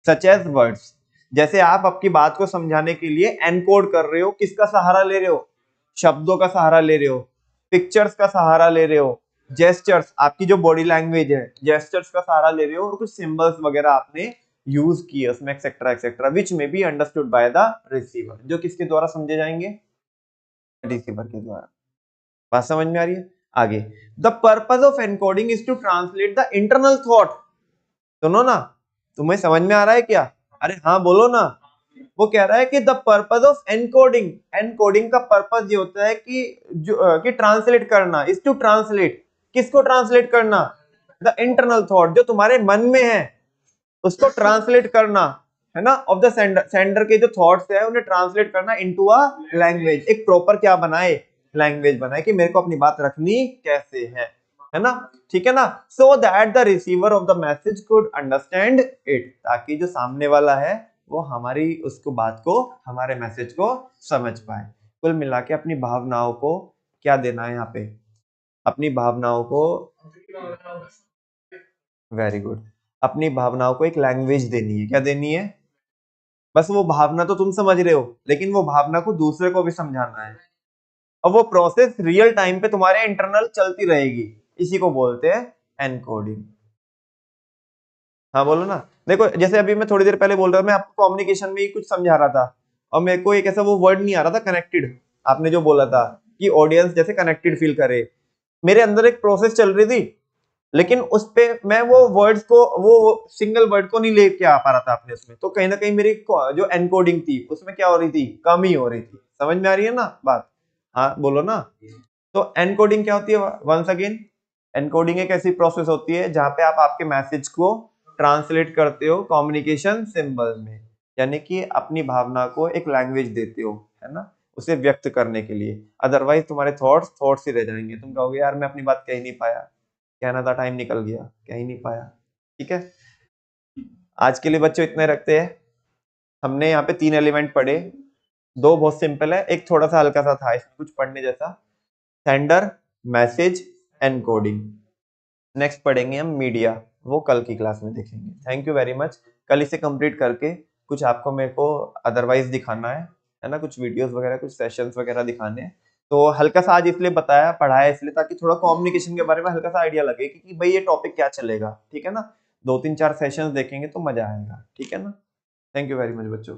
सच एज वर्ड्स। जैसे आप आपकी बात को समझाने के लिए एनकोड कर रहे हो, किसका सहारा ले रहे हो, शब्दों का सहारा ले रहे हो, पिक्चर्स का सहारा ले रहे हो, जेस्चर्स, आपकी जो बॉडी लैंग्वेज है, जेस्चर्स का सहारा ले रहे हो, और कुछ सिंबल्स वगैरह आपने यूज किए उसमें, एक्सेट्रा एक्सेट्रा, विच में be understood by the receiver, जो किसके द्वारा समझे जाएंगे, रिसीवर के द्वारा। बात समझ में आ रही है। आगे, the purpose of encoding is to translate the internal thought. सुनो ना, तुम्हें समझ में आ रहा है क्या, अरे हाँ बोलो ना, वो कह रहा है कि the purpose of encoding, encoding का पर्पज ये होता है कि कि ट्रांसलेट करना, इज टू ट्रांसलेट, किसको ट्रांसलेट करना, द इंटरनल थॉट, जो तुम्हारे मन में है उसको ट्रांसलेट करना, है ना, ऑफ द सेंडर, सेंडर के जो थॉट्स है उन्हें ट्रांसलेट करना इनटू अ लैंग्वेज, एक प्रॉपर क्या बनाए, लैंग्वेज बनाए कि मेरे को अपनी बात रखनी कैसे है ना, ठीक है ना, so that the receiver of the message could understand it, ताकि जो सामने वाला है वो हमारी उसको बात को, हमारे मैसेज को समझ पाए। कुल मिला के अपनी भावनाओं को क्या देना है यहाँ पे, अपनी भावनाओं को, वेरी गुड, अपनी भावनाओं को एक लैंग्वेज देनी है, क्या देनी है, बस वो भावना तो तुम समझ रहे हो लेकिन वो भावना को दूसरे को भी समझाना है, और वो प्रोसेस रियल टाइम पे तुम्हारे इंटरनल चलती रहेगी, इसी को बोलते हैं एनकोडिंग। हाँ बोलो ना, देखो जैसे अभी मैं थोड़ी देर पहले बोल रहा था, मैं आपको कम्युनिकेशन में ही कुछ समझा रहा था और मेरे को एक ऐसा वो वर्ड नहीं आ रहा था कनेक्टेड, आपने जो बोला था कि ऑडियंस जैसे कनेक्टेड फील करे, मेरे अंदर एक प्रोसेस चल रही थी लेकिन उस पे मैं वो वर्ड्स को, वो सिंगल वर्ड को नहीं लेके आ पा रहा था अपने उसमें, तो कहीं ना कहीं मेरी जो एनकोडिंग थी उसमें क्या हो रही थी, कमी हो रही थी, समझ में आ रही है ना बात, हाँ बोलो ना। तो एनकोडिंग क्या होती है, वंस अगेन, एनकोडिंग एक ऐसी प्रोसेस होती है जहां पे आप आपके मैसेज को ट्रांसलेट करते हो कम्युनिकेशन सिंबल में, यानी कि अपनी भावना को एक लैंग्वेज देते हो, है ना, उसे व्यक्त करने के लिए, अदरवाइज तुम्हारे थॉट्स ही रह जाएंगे, तुम कहोगे यार मैं अपनी बात कह ही नहीं पाया, कहना था टाइम निकल गया, कह ही नहीं पाया, ठीक है। आज के लिए बच्चों इतने रखते हैं, हमने यहाँ पे 3 एलिमेंट पढ़े, 2 बहुत सिंपल है, एक थोड़ा सा हल्का सा था इसमें कुछ पढ़ने जैसा, सेंडर, मैसेज, एनकोडिंग। नेक्स्ट पढ़ेंगे हम मीडिया, वो कल की क्लास में देखेंगे। Thank you very much. कल इसे कंप्लीट करके कुछ आपको मेरे को अदरवाइज दिखाना है ना, कुछ वीडियोस वगैरह, कुछ सेशंस वगैरह दिखाने हैं, तो हल्का सा आज इसलिए बताया, पढ़ाया इसलिए ताकि थोड़ा कम्युनिकेशन के बारे में हल्का सा आइडिया लगे कि भाई ये टॉपिक क्या चलेगा, ठीक है ना, 2-3-4 सेशंस देखेंगे तो मजा आएगा, ठीक है ना। थैंक यू वेरी मच बच्चों।